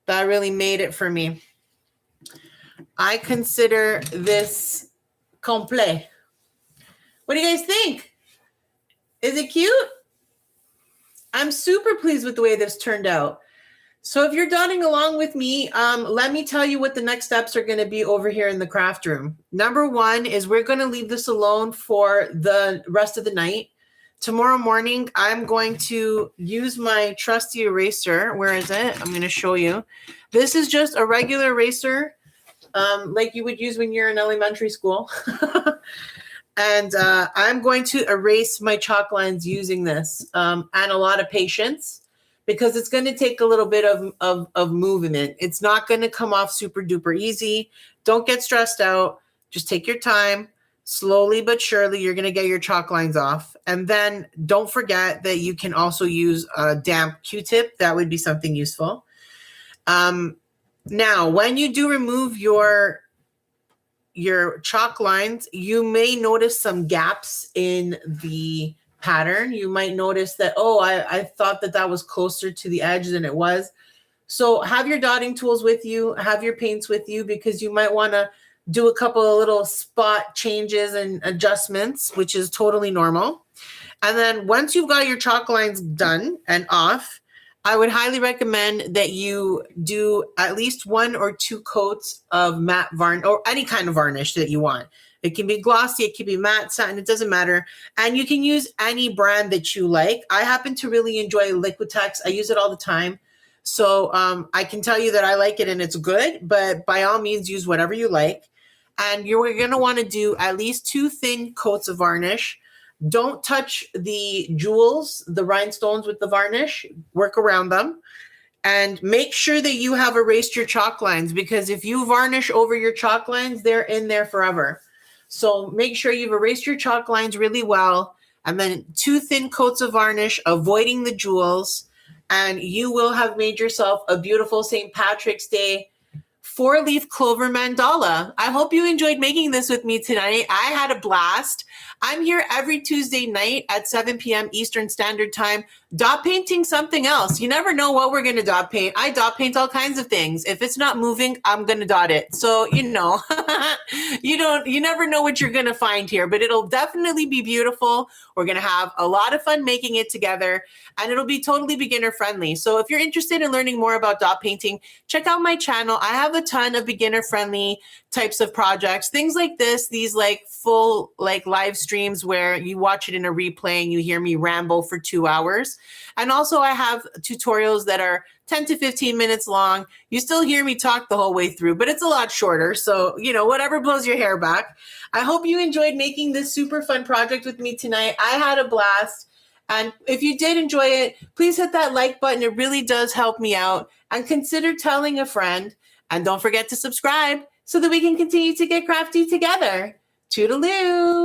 S1: That really made it for me. I consider this complet. What do you guys think? Is it cute? I'm super pleased with the way this turned out. So if you're dotting along with me, let me tell you what the next steps are going to be over here in the craft room. Number one is we're going to leave this alone for the rest of the night. Tomorrow morning, I'm going to use my trusty eraser. Where is it? I'm going to show you. This is just a regular eraser, like you would use when you're in elementary school. And I'm going to erase my chalk lines using this, and a lot of patience, because it's going to take a little bit of movement. It's not going to come off super duper easy. Don't get stressed out. Just take your time. Slowly but surely, you're going to get your chalk lines off. And then don't forget that you can also use a damp Q-tip. That would be something useful. Now, when you do remove your chalk lines, you may notice some gaps in the pattern. You might notice that, oh, I thought that was closer to the edge than it was. So have your dotting tools with you, have your paints with you, because you might want to do a couple of little spot changes and adjustments, which is totally normal. And then once you've got your chalk lines done and off, I would highly recommend that you do at least 1 or 2 coats of matte varnish, or any kind of varnish that you want. It can be glossy, it can be matte, satin, it doesn't matter. And you can use any brand that you like. I happen to really enjoy Liquitex. I use it all the time. So I can tell you that I like it and it's good, but by all means, use whatever you like. And you're going to want to do at least 2 thin coats of varnish. Don't touch the jewels, the rhinestones with the varnish. Work around them. And make sure that you have erased your chalk lines, because if you varnish over your chalk lines, they're in there forever. So make sure you've erased your chalk lines really well. And then 2 thin coats of varnish, avoiding the jewels. And you will have made yourself a beautiful St. Patrick's Day 4-leaf clover mandala. I hope you enjoyed making this with me tonight. I had a blast. I'm here every Tuesday night at 7 p.m. Eastern Standard Time, dot painting something else. You never know what we're going to dot paint. I dot paint all kinds of things. If it's not moving, I'm going to dot it. So, you never know what you're going to find here, but it'll definitely be beautiful. We're going to have a lot of fun making it together, and it'll be totally beginner friendly. So if you're interested in learning more about dot painting, check out my channel. I have a ton of beginner friendly types of projects, things like this, these like full like live streams where you watch it in a replay and you hear me ramble for 2 hours. And also I have tutorials that are 10 to 15 minutes long. You still hear me talk the whole way through, but it's a lot shorter. So, whatever blows your hair back. I hope you enjoyed making this super fun project with me tonight. I had a blast. And if you did enjoy it, please hit that like button. It really does help me out. And consider telling a friend. And don't forget to subscribe so that we can continue to get crafty together. Toodaloo!